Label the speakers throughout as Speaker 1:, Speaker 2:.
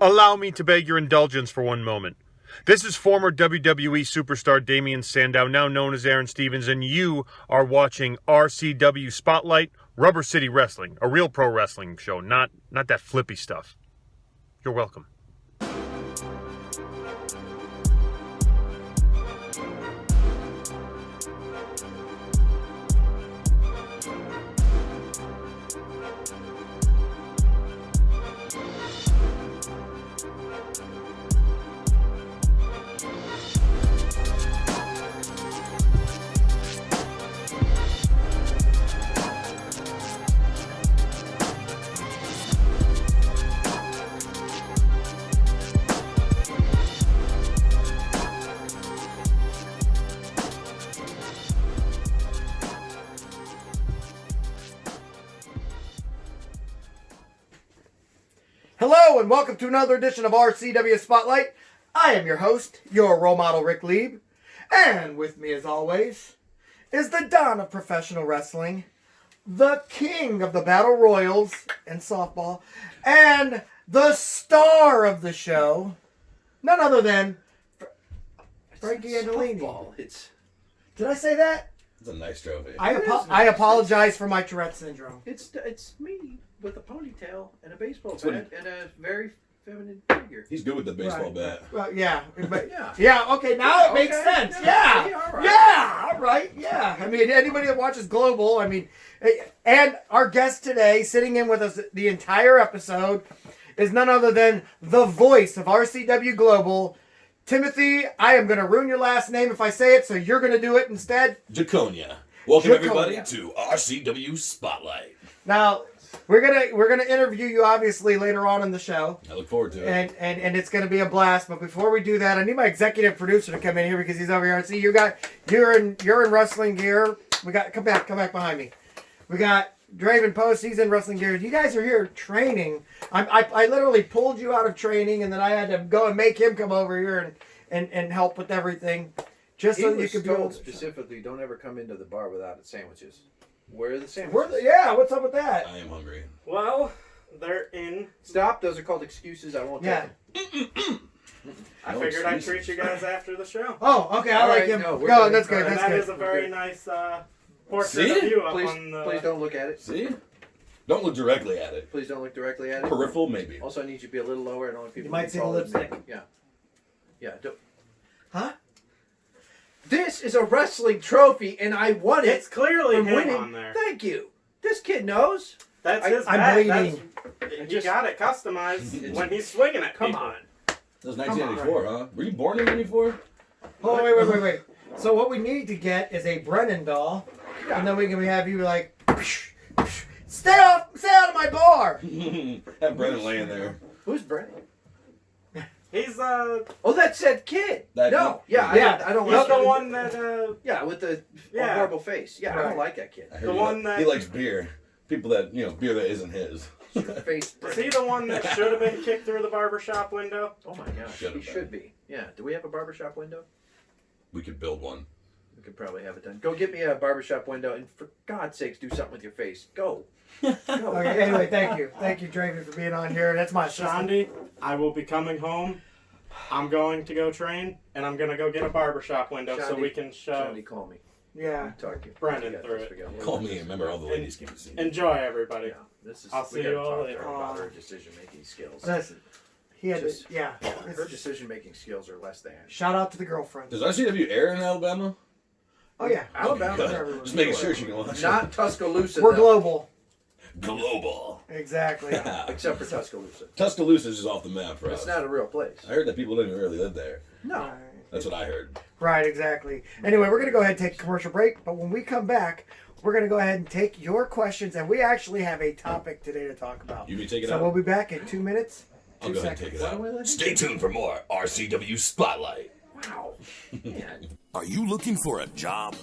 Speaker 1: Allow me to beg your indulgence for one moment. This is former WWE superstar Damian Sandow, now known as Aaron Stevens, and you are watching RCW Spotlight, Rubber City Wrestling, a real pro wrestling show, not that flippy stuff. You're welcome.
Speaker 2: Hello and welcome to another edition of RCW Spotlight. I am your host, your role model, Ric Lieb. And with me as always is the Don of professional wrestling, the king of the battle royals and softball, and the star of the show, none other than Frankie Andolini. Did I say that?
Speaker 3: It's a nice trophy.
Speaker 2: I apologize for my Tourette syndrome.
Speaker 4: It's me with a ponytail and a baseball bat and a very feminine figure.
Speaker 3: He's good with the baseball bat.
Speaker 2: Well, yeah. But,
Speaker 4: Yeah.
Speaker 2: yeah, okay, now it makes sense. Yeah.
Speaker 4: Yeah, all right.
Speaker 2: Yeah, all right. Yeah. I mean, anybody that watches Global, I mean, and our guest today, sitting in with us the entire episode, is none other than the voice of RCW Global, Timothy. I am going to ruin your last name if I say it, so you're going to do it instead.
Speaker 3: Giaconia. Welcome
Speaker 2: Giaconia.
Speaker 3: everybody to RCW Spotlight.
Speaker 2: Now, we're gonna interview you obviously later on in the show.
Speaker 3: I look forward to it.
Speaker 2: And it's gonna be a blast. But before we do that, I need my executive producer to come in here because he's over here. See, you're in wrestling gear. We got come back behind me. We got Draven Post. He's in wrestling gear. You guys are here training. I literally pulled you out of training, and then I had to go and make him come over here and help with everything, just so you could be able to.
Speaker 4: Specifically, don't ever come into the bar without sandwiches. Where are the
Speaker 2: What's
Speaker 4: sandwiches?
Speaker 2: up with that?
Speaker 3: I am hungry.
Speaker 5: Well, they're in.
Speaker 4: Stop. Those are called excuses. I won't take them.
Speaker 5: I figured I'd treat you guys after the show.
Speaker 2: Oh, okay. I
Speaker 4: All
Speaker 2: like
Speaker 4: right,
Speaker 2: him.
Speaker 4: no, we're
Speaker 2: Go.
Speaker 4: good.
Speaker 2: That's good.
Speaker 4: All right,
Speaker 2: That's
Speaker 5: That
Speaker 2: good.
Speaker 5: is a very nice portrait
Speaker 3: See?
Speaker 5: of you up
Speaker 4: Please,
Speaker 5: on the...
Speaker 4: please don't look at it.
Speaker 3: See? Don't look directly at it.
Speaker 4: Please don't look directly at it.
Speaker 3: Peripheral, maybe.
Speaker 4: Also, I need you to be a little lower. I don't want people
Speaker 2: You might
Speaker 4: to
Speaker 2: see the
Speaker 4: follow
Speaker 2: lipstick.
Speaker 4: me. Yeah. Yeah. Don't.
Speaker 2: Huh?
Speaker 4: This is a wrestling trophy, and I won it.
Speaker 5: It's clearly
Speaker 4: from
Speaker 5: him
Speaker 4: winning.
Speaker 5: on there.
Speaker 4: Thank you. This kid knows.
Speaker 5: That's his
Speaker 2: I'm
Speaker 5: bat.
Speaker 2: bleeding.
Speaker 5: You got it customized when he's swinging at
Speaker 4: Come
Speaker 5: people.
Speaker 4: on.
Speaker 3: That was 1994, huh? Were you born in 94?
Speaker 2: Oh, wait. So what we need to get is a Brennan doll, and then we can have you like, stay out of my bar.
Speaker 3: Have Brennan laying there.
Speaker 4: Who's Brennan?
Speaker 5: He's
Speaker 4: Oh, that's that kid.
Speaker 3: That
Speaker 4: no.
Speaker 3: kid?
Speaker 4: Yeah. I don't
Speaker 5: he's
Speaker 4: like
Speaker 5: the
Speaker 4: it.
Speaker 5: one that
Speaker 4: Yeah, with the
Speaker 5: Yeah.
Speaker 4: horrible face. Yeah, I
Speaker 2: Right.
Speaker 4: don't like that kid.
Speaker 3: I heard
Speaker 5: The
Speaker 3: he
Speaker 5: one
Speaker 3: li-
Speaker 5: that-
Speaker 3: he likes beer. People that, beer that isn't his.
Speaker 4: Face.
Speaker 5: is he the one that should have been kicked through the barbershop window?
Speaker 4: Oh my gosh,
Speaker 3: Should
Speaker 4: he
Speaker 3: have
Speaker 4: should be. Yeah. Do we have a barbershop window?
Speaker 3: We could build one.
Speaker 4: We could probably have it done. Go get me a barbershop window, and for God's sakes, do something with your face. Go. Go.
Speaker 2: Okay, anyway, thank you, Draven, for being on here. That's my assistant.
Speaker 5: Shandi, I will be coming home. I'm going to go train, and I'm going to go get a barbershop window so we can show
Speaker 4: Shandi, call me.
Speaker 2: Yeah.
Speaker 4: Talk to you.
Speaker 5: Brennan
Speaker 4: We got
Speaker 5: through
Speaker 4: this.
Speaker 5: it.
Speaker 4: We got
Speaker 3: Call me. Remember, all the ladies came to see me.
Speaker 5: Enjoy, everybody.
Speaker 4: Yeah. This is.
Speaker 5: I'll
Speaker 4: we
Speaker 5: see
Speaker 4: gotta
Speaker 5: you all
Speaker 4: talk to
Speaker 5: later.
Speaker 4: her about her decision-making skills.
Speaker 2: Listen, he had
Speaker 4: Just-
Speaker 2: to, yeah.
Speaker 4: Her decision-making skills are less than.
Speaker 2: Shout out to the girlfriend.
Speaker 3: Does RCW air in Alabama?
Speaker 2: Oh yeah,
Speaker 4: Alabama.
Speaker 3: Good.
Speaker 2: everyone.
Speaker 3: Just making sure she can watch.
Speaker 4: Not Tuscaloosa.
Speaker 2: We're
Speaker 4: though.
Speaker 2: global.
Speaker 3: Global.
Speaker 2: Exactly.
Speaker 4: Except for Tuscaloosa.
Speaker 3: Tuscaloosa is just off the map for
Speaker 4: It's
Speaker 3: us.
Speaker 4: not a real place.
Speaker 3: I heard that people didn't really live there.
Speaker 4: No.
Speaker 3: That's what I heard.
Speaker 2: Right, exactly. Anyway, we're going to go ahead and take a commercial break, but when we come back, we're going to go ahead and take your questions, and we actually have a topic today to talk about.
Speaker 3: You be taking
Speaker 2: So
Speaker 3: out?
Speaker 2: we'll be back in 2 minutes.
Speaker 3: I'll
Speaker 2: 2
Speaker 3: go ahead and
Speaker 2: seconds.
Speaker 3: take it out. Stay tuned for more RCW Spotlight.
Speaker 4: Wow. Man.
Speaker 6: Are you looking for a job?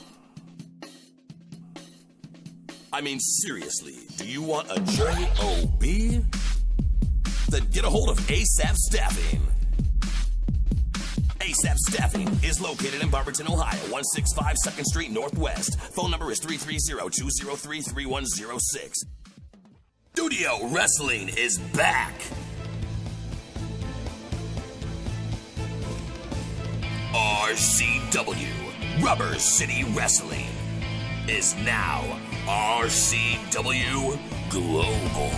Speaker 6: I mean, seriously, do you want a job? Then get a hold of ASAP Staffing. ASAP Staffing is located in Barberton, Ohio, 165 2nd Street Northwest. Phone number is 330-203-3106. Studio Wrestling is back. RCW, Rubber City Wrestling, is now RCW Global.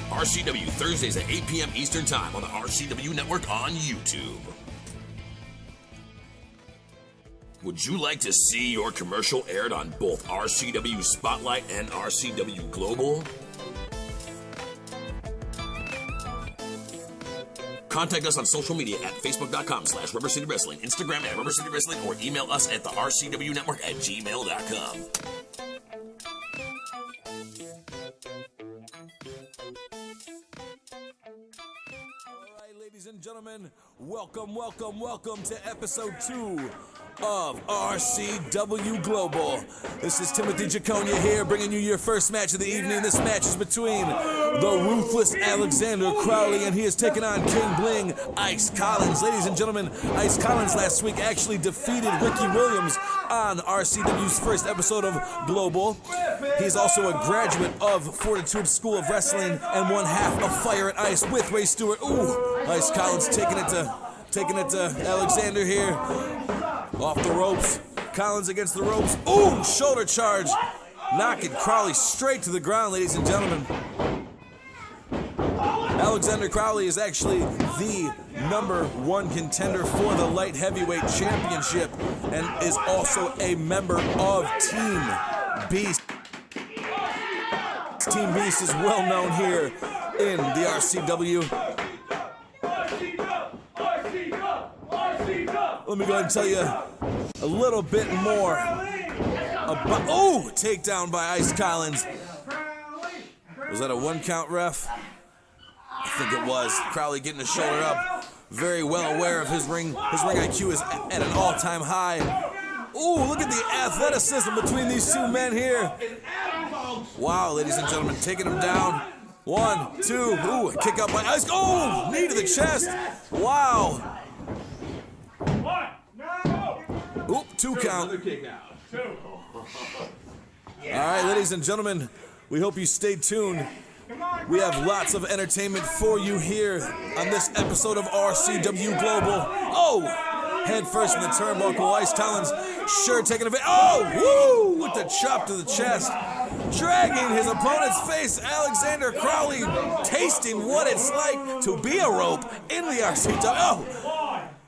Speaker 6: RCW Thursdays at 8 p.m. Eastern Time on the RCW Network on YouTube. Would you like to see your commercial aired on both RCW Spotlight and RCW Global? Contact us on social media at facebook.com/Rubber City Wrestling, Instagram at Rubber City Wrestling, or email us at the RCW Network at gmail.com. Ladies and gentlemen, welcome to episode 2 of RCW Global. This is Timothy Giaconia here, bringing you your first match of the evening. This match is between the ruthless Alexander Crowley, and he is taking on King Bling Ice Collins. Ladies and gentlemen, Ice Collins last week actually defeated Rici Williams on RCW's first episode of Global. He's also a graduate of Fortitude School of Wrestling and one half of Fire and Ice with Ray Stewart. Ooh, Ice Collins taking it to Alexander here. Off the ropes. Collins against the ropes. Ooh, shoulder charge. Knocking Crowley straight to the ground, ladies and gentlemen. Alexander Crowley is actually the #1 contender for the light heavyweight championship and is also a member of Team Beast. Team Beast is well known here in the RCW. Let me go ahead and tell you a little bit more about... Oh! Takedown by Ice Collins. Was that a 1 count, ref? I think it was. Crowley getting his shoulder up. Very well aware of his ring. His ring IQ is at an all-time high. Ooh, look at the athleticism between these two men here. Wow, ladies and gentlemen, taking him down. 1, 2, ooh, a kick out by Ice. Oh, knee to the chest. Wow. Oop, 2 count. All right, ladies and gentlemen, we hope you stay tuned. We have lots of entertainment for you here on this episode of RCW Global. Oh, head first in the turnbuckle. Ice Collins sure taking a bit. Oh, woo, with the chop to the chest. Dragging his opponent's face. Alexander Crowley tasting what it's like to be a rope in the RCW. Oh,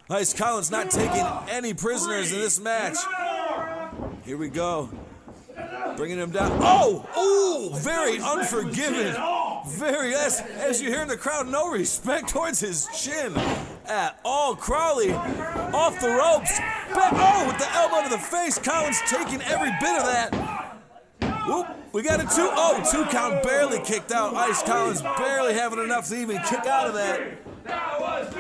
Speaker 6: Ice Collins not taking any prisoners in this match. Here we go. Bringing him down. Oh, very unforgiving. Very, as you hear in the crowd, no respect towards his chin at all. Crowley off the ropes. Back, with the elbow to the face. Collins taking every bit of that. Oop, we got a 2 count, barely kicked out. Ice Collins barely having enough to even kick out of that.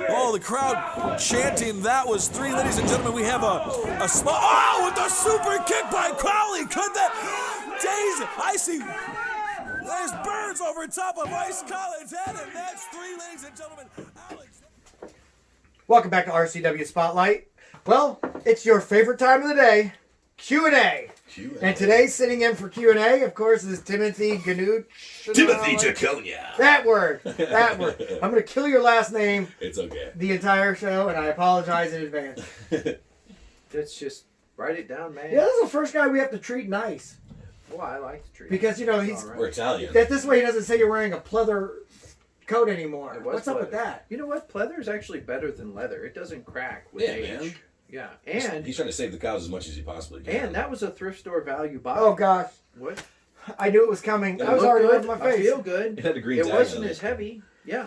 Speaker 6: Oh, the crowd chanting, that was 3. Ladies and gentlemen, we have a small, with the super kick by Crowley. Could that, days, I see, there's birds over top of Ice Collins' head, and that's 3, ladies and gentlemen. Alex.
Speaker 2: Welcome back to RCW Spotlight. Well, it's your favorite time of the day, Q&A. And today, sitting in for Q&A, of course, is Timothy Ganud.
Speaker 3: Timothy Giaconia.
Speaker 2: That word. I'm going to kill your last name.
Speaker 3: It's okay.
Speaker 2: The entire show, and I apologize in advance.
Speaker 4: Let's just write it down, man.
Speaker 2: Yeah, this is the first guy we have to treat nice.
Speaker 4: Well, I like to treat
Speaker 2: because, he's...
Speaker 4: Right.
Speaker 3: We're Italian.
Speaker 2: That this way he doesn't say you're wearing a pleather coat anymore. What's up with that?
Speaker 4: You know what? Pleather is actually better than leather. It doesn't crack with age. Man. Yeah, and
Speaker 3: he's trying to save the cows as much as he possibly can.
Speaker 4: And that was a thrift store value buy.
Speaker 2: Oh gosh!
Speaker 4: What?
Speaker 2: I knew it was coming. I was already rubbing my face.
Speaker 4: I feel good.
Speaker 3: It had a green tag.
Speaker 4: It wasn't as heavy. Yeah.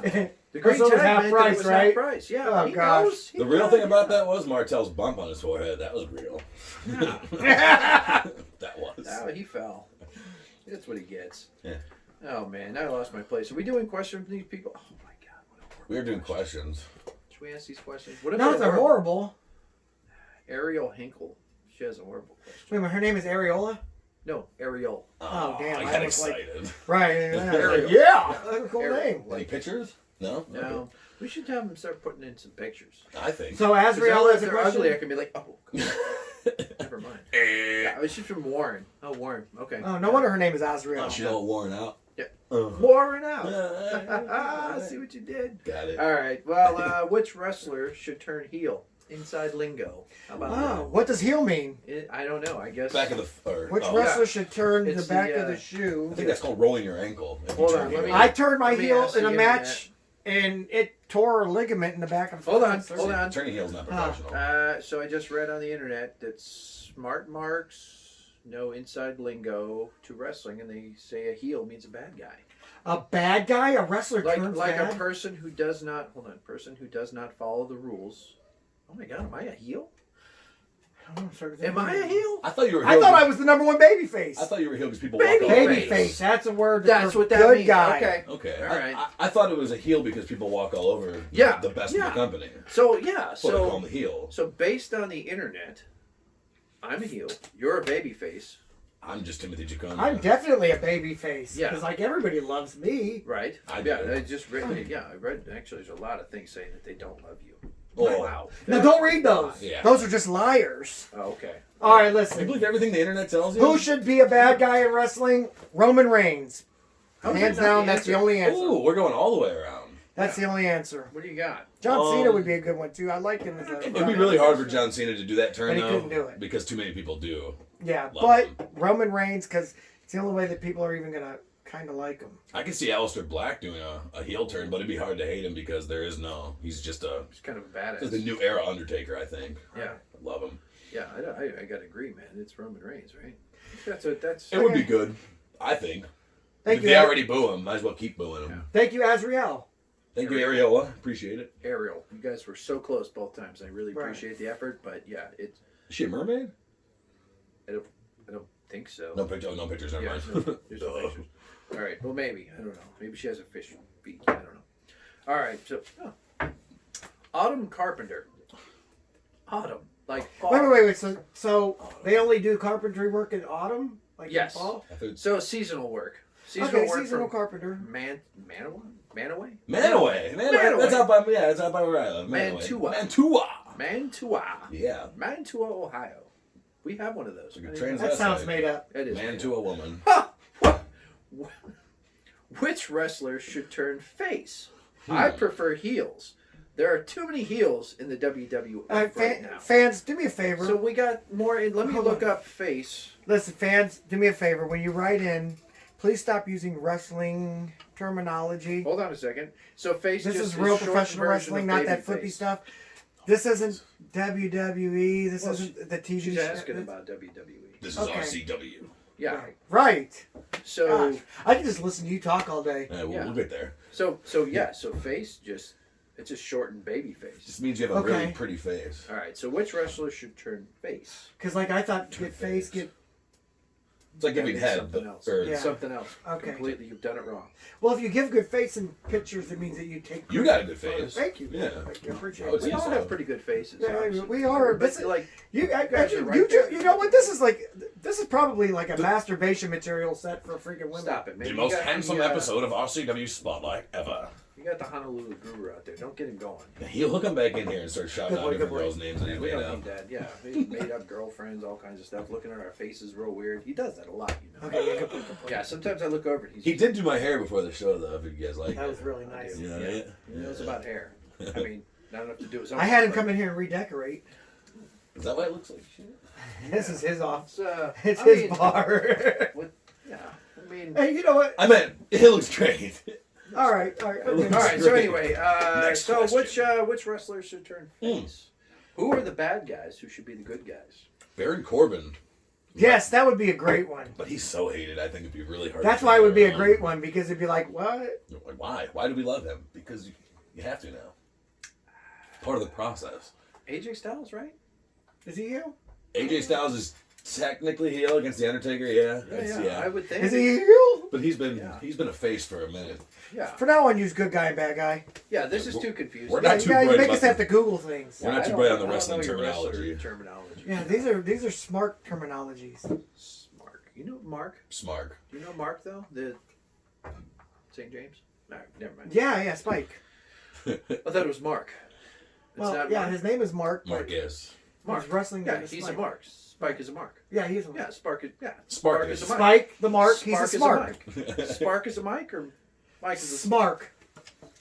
Speaker 2: The green tag was half price,
Speaker 4: was
Speaker 2: right?
Speaker 4: Half price. Yeah.
Speaker 2: Oh gosh!
Speaker 3: The real thing about that was Martel's bump on his forehead. That was real.
Speaker 4: That
Speaker 3: was.
Speaker 4: Oh, he fell. That's what he gets.
Speaker 3: Yeah.
Speaker 4: Oh man, now I lost my place. Are we doing questions from these people? Oh my god!
Speaker 3: We're doing questions.
Speaker 4: Should we ask these questions? What if
Speaker 2: no, they're horrible.
Speaker 4: Ariel Hinkle. She has a horrible question.
Speaker 2: Wait, her name is Areola?
Speaker 4: No, Ariel.
Speaker 2: Oh, damn.
Speaker 3: I got excited.
Speaker 2: Right.
Speaker 4: Ariel.
Speaker 2: Yeah. That's a cool
Speaker 4: Ariel.
Speaker 2: name.
Speaker 3: Any pictures? No?
Speaker 4: No.
Speaker 3: Okay.
Speaker 4: We should have them start putting in some pictures.
Speaker 3: I think.
Speaker 2: So, Azrael is a
Speaker 4: they're
Speaker 2: question?
Speaker 4: ugly, I can be like, oh. Never mind. Yeah, she's from Warren. Oh, Warren. Okay.
Speaker 2: Oh, no wonder her name is Azrael.
Speaker 3: Oh, she's all worn out.
Speaker 4: Warring out. I see what you did.
Speaker 3: Got it.
Speaker 4: All right. Well, which wrestler should turn heel? Inside lingo. How about
Speaker 2: Oh, what does heel mean?
Speaker 4: that? I don't know. I guess.
Speaker 3: Back of the.
Speaker 2: Which
Speaker 3: oh,
Speaker 2: wrestler should turn
Speaker 4: It's
Speaker 2: the back
Speaker 4: the,
Speaker 2: of the shoe?
Speaker 3: I think that's called rolling your ankle. if you
Speaker 4: Hold
Speaker 3: turn
Speaker 4: on,
Speaker 3: heel.
Speaker 4: let me-
Speaker 2: I turned my
Speaker 4: Let me
Speaker 2: heel
Speaker 4: ask
Speaker 2: in a
Speaker 4: the
Speaker 2: match, and it tore a ligament in the back of the
Speaker 4: Hold on,
Speaker 2: foot.
Speaker 4: hold on.
Speaker 3: Turning heel's not
Speaker 2: Ah.
Speaker 3: professional.
Speaker 4: So I just read on the internet that smart marks know inside lingo to wrestling, and they say a heel means a bad guy.
Speaker 2: A bad guy? A wrestler
Speaker 4: Like
Speaker 2: turns
Speaker 4: a
Speaker 2: bad?
Speaker 4: person who does not person who does not follow the rules. Oh my God, am I a heel? Am I a heel?
Speaker 3: I thought you were.
Speaker 2: I
Speaker 3: heel
Speaker 2: thought I
Speaker 3: because-
Speaker 2: was the number one baby face.
Speaker 3: I thought you were heel because people
Speaker 4: Baby
Speaker 3: walk all over.
Speaker 2: Baby
Speaker 4: face.
Speaker 2: face. That's a word.
Speaker 4: That's
Speaker 2: for
Speaker 4: what that
Speaker 2: good
Speaker 4: means.
Speaker 2: guy.
Speaker 4: Okay.
Speaker 3: Okay.
Speaker 4: All right.
Speaker 3: I thought it was a heel because people walk all over.
Speaker 4: Yeah,
Speaker 3: The best in
Speaker 4: yeah.
Speaker 3: the company.
Speaker 4: So yeah,
Speaker 3: So they call him the heel.
Speaker 4: so based on the internet, I'm a heel. You're a baby face,
Speaker 3: I'm just Timothy Giaconia.
Speaker 2: I'm definitely a baby face.
Speaker 4: Yeah.
Speaker 2: Because like everybody loves me.
Speaker 4: right?
Speaker 3: I
Speaker 4: yeah,
Speaker 3: do.
Speaker 4: I just read. Yeah, I read. Actually, there's a lot of things saying that they don't love you.
Speaker 3: Oh.
Speaker 4: Wow.
Speaker 2: Now don't read those.
Speaker 3: Yeah.
Speaker 2: Those are just liars.
Speaker 4: Oh, okay.
Speaker 2: All right,
Speaker 3: You
Speaker 2: listen.
Speaker 3: believe everything the internet tells you?
Speaker 2: Who should be a bad guy in wrestling? Roman Reigns.
Speaker 4: How is
Speaker 2: Hands
Speaker 4: that not
Speaker 2: down,
Speaker 4: the
Speaker 2: that's the
Speaker 4: answer?
Speaker 2: only answer.
Speaker 3: Ooh, we're going all the way around.
Speaker 2: That's the only answer.
Speaker 4: What do you got?
Speaker 2: John Cena would be a good one too. I like him as a.
Speaker 3: It'd be really hard for John Cena to do that turn,
Speaker 2: But he
Speaker 3: though.
Speaker 2: couldn't do it.
Speaker 3: Because too many people do.
Speaker 2: Yeah,
Speaker 3: Love
Speaker 2: but
Speaker 3: him.
Speaker 2: Roman Reigns, because it's the only way that people are even gonna kind of like him.
Speaker 3: I could see Aleister Black doing a heel turn, but it'd be hard to hate him because there is no. He's just
Speaker 4: He's kind of a badass.
Speaker 3: the new era Undertaker, I think.
Speaker 4: Yeah,
Speaker 3: I love him.
Speaker 4: yeah. I gotta agree, man. It's Roman Reigns, right? That's.
Speaker 3: It would be good, I think.
Speaker 2: Thank
Speaker 3: if
Speaker 2: you.
Speaker 3: they already boo him, might as well keep booing him.
Speaker 2: Thank you, Azriel.
Speaker 3: Thank you, Ariola. Appreciate it.
Speaker 4: Ariel. You guys were so close both times. I really
Speaker 2: Right.
Speaker 4: appreciate the effort, but yeah, it's.
Speaker 3: Is she a mermaid?
Speaker 4: I don't think so.
Speaker 3: No picture. Oh, no pictures. Never
Speaker 4: Yeah,
Speaker 3: mind.
Speaker 4: there's no pictures. All right. Well, maybe. I don't know. Maybe she has a fish feet. I don't know. All right. So, Autumn Carpenter. Autumn, like fall.
Speaker 2: Wait. So they only do carpentry work in autumn, like
Speaker 4: Yes.
Speaker 2: in fall.
Speaker 3: I thought-
Speaker 4: So seasonal work. Seasonal
Speaker 2: Okay,
Speaker 4: work
Speaker 2: seasonal
Speaker 4: from
Speaker 2: carpenter.
Speaker 4: Manaway.
Speaker 3: Manaway.
Speaker 4: Manaway.
Speaker 3: That's out by That's out by where I live.
Speaker 4: Mantua.
Speaker 3: Mantua.
Speaker 4: Mantua.
Speaker 3: Yeah.
Speaker 4: Mantua, Ohio. We have one of those.
Speaker 3: Like a
Speaker 4: I didn't
Speaker 3: trans-
Speaker 4: know
Speaker 2: That sounds
Speaker 3: right.
Speaker 2: made up.
Speaker 4: that. It is
Speaker 3: Man to a woman.
Speaker 4: Which wrestler should turn face?
Speaker 3: Hmm.
Speaker 4: I prefer heels. There are too many heels in the WWF right now.
Speaker 2: Fans, do me a favor.
Speaker 4: So we got more. Let me
Speaker 2: Hold
Speaker 4: look
Speaker 2: on.
Speaker 4: up face.
Speaker 2: Listen, fans, do me a favor. When you write in, please stop using wrestling terminology.
Speaker 4: Hold on a second. So face.
Speaker 2: This
Speaker 4: just
Speaker 2: is real
Speaker 4: shortened
Speaker 2: professional
Speaker 4: version
Speaker 2: wrestling,
Speaker 4: of
Speaker 2: not
Speaker 4: baby
Speaker 2: that flippy
Speaker 4: face.
Speaker 2: stuff. This isn't WWE. This
Speaker 4: Well,
Speaker 2: isn't the TV
Speaker 4: She's
Speaker 2: show.
Speaker 4: asking about WWE.
Speaker 3: This is
Speaker 2: Okay.
Speaker 3: RCW.
Speaker 4: Yeah.
Speaker 2: Right.
Speaker 4: So
Speaker 2: Gosh, I can just listen to you talk all day.
Speaker 3: Yeah,
Speaker 4: Yeah.
Speaker 3: we'll get there.
Speaker 4: So face just it's a shortened baby face.
Speaker 3: Just means you have a
Speaker 2: Okay.
Speaker 3: really pretty face.
Speaker 4: All right. So which wrestler should turn face?
Speaker 2: Because, like, I thought get face, get.
Speaker 3: It's like giving
Speaker 4: That means
Speaker 3: head.
Speaker 4: something else.
Speaker 3: Or
Speaker 2: Yeah.
Speaker 4: Something else.
Speaker 2: Okay.
Speaker 4: Completely. You've done it wrong.
Speaker 2: Well, if you give good face in pictures, it means that you take.
Speaker 3: You got a good face.
Speaker 2: Thank you.
Speaker 3: Yeah.
Speaker 2: Thank you. I appreciate
Speaker 3: I would
Speaker 2: it.
Speaker 4: We
Speaker 3: say
Speaker 4: all
Speaker 3: so.
Speaker 4: have pretty good faces.
Speaker 2: Yeah,
Speaker 4: obviously.
Speaker 2: we are.
Speaker 4: But
Speaker 2: This is-
Speaker 4: like
Speaker 2: You
Speaker 4: guys are right there.
Speaker 2: you know what? This is probably like a masturbation material set for freaking women.
Speaker 4: stop it, man.
Speaker 3: The
Speaker 4: You
Speaker 3: most
Speaker 4: got
Speaker 3: handsome
Speaker 4: the,
Speaker 3: episode of RCW Spotlight ever.
Speaker 4: You got the Honolulu Guru out there. Don't get him going.
Speaker 3: He'll come back in here and start shouting
Speaker 2: Good
Speaker 3: out
Speaker 2: boy,
Speaker 3: different
Speaker 2: good boy.
Speaker 3: girls' names that he's
Speaker 4: We
Speaker 3: made
Speaker 4: don't
Speaker 3: up.
Speaker 4: need that. Yeah, he's made up girlfriends, all kinds of stuff. Looking at our faces real weird. He does that a lot, you know.
Speaker 2: Okay, yeah, good point, good point.
Speaker 4: Yeah, sometimes I look over and he's
Speaker 3: He did do my hair before the show, though, if you guys like
Speaker 2: That
Speaker 3: it.
Speaker 2: was really nice.
Speaker 3: You know
Speaker 4: Yeah.
Speaker 3: it?
Speaker 4: He knows about hair. I mean, not enough to do his own.
Speaker 2: I had him
Speaker 4: but
Speaker 2: come in here and redecorate.
Speaker 3: Is that why it looks like shit?
Speaker 2: This is his office.
Speaker 4: It's,
Speaker 2: It's his bar.
Speaker 4: Yeah, I mean.
Speaker 2: Hey, you know what?
Speaker 3: I meant, it looks great.
Speaker 2: All right.
Speaker 4: All right. So anyway,
Speaker 3: Next
Speaker 4: so
Speaker 3: question.
Speaker 4: which wrestlers should turn face? Who are the bad guys? Who should be the good guys?
Speaker 3: Baron Corbin.
Speaker 2: Yes, that would be a great one.
Speaker 3: But he's so hated, I think it'd be really hard.
Speaker 2: That's
Speaker 3: to
Speaker 2: why it would be a
Speaker 3: around.
Speaker 2: great one, because it'd be like, what?
Speaker 3: Like, why? Why do we love him? Because you have to now. Part of the process.
Speaker 4: AJ Styles, right?
Speaker 2: Is he you?
Speaker 3: AJ Styles is technically heel against the Undertaker, yeah.
Speaker 4: I would think.
Speaker 2: Is he you?
Speaker 3: But he's been
Speaker 4: Yeah.
Speaker 3: a face for a minute.
Speaker 4: Yeah.
Speaker 2: For now on, use good guy and bad guy.
Speaker 4: Yeah. This is too confusing.
Speaker 3: We're
Speaker 2: Yeah,
Speaker 3: not
Speaker 2: you
Speaker 3: too
Speaker 2: gotta
Speaker 3: bright
Speaker 2: make
Speaker 3: about
Speaker 2: us have
Speaker 3: the-
Speaker 2: to Google things.
Speaker 3: We're not
Speaker 4: I
Speaker 3: too
Speaker 4: don't-
Speaker 3: bright on the
Speaker 4: I don't
Speaker 3: wrestling
Speaker 4: know your
Speaker 3: terminology.
Speaker 4: wrestler terminology.
Speaker 2: Yeah, these are smart terminologies.
Speaker 4: Mark. You know Mark?
Speaker 3: Smart.
Speaker 4: Do you know Mark though? The St. James? No, never mind.
Speaker 2: Yeah, Spike.
Speaker 4: I thought it was Mark. It's
Speaker 2: Well,
Speaker 4: not
Speaker 2: yeah,
Speaker 4: Mark.
Speaker 2: his name is Mark. but
Speaker 3: Marcus.
Speaker 4: Mark.
Speaker 2: His wrestling
Speaker 4: Yeah,
Speaker 2: name is
Speaker 4: he's
Speaker 2: Spike.
Speaker 4: a Mark. Spike is a mark.
Speaker 2: Yeah, he's a
Speaker 4: Yeah, Spark is
Speaker 3: Spark
Speaker 4: is
Speaker 3: is-
Speaker 4: a mic.
Speaker 2: Spike, the mark, he's a
Speaker 4: Spark
Speaker 2: smart.
Speaker 4: is a mic. Spark is a mic or Mike is a
Speaker 2: Smark.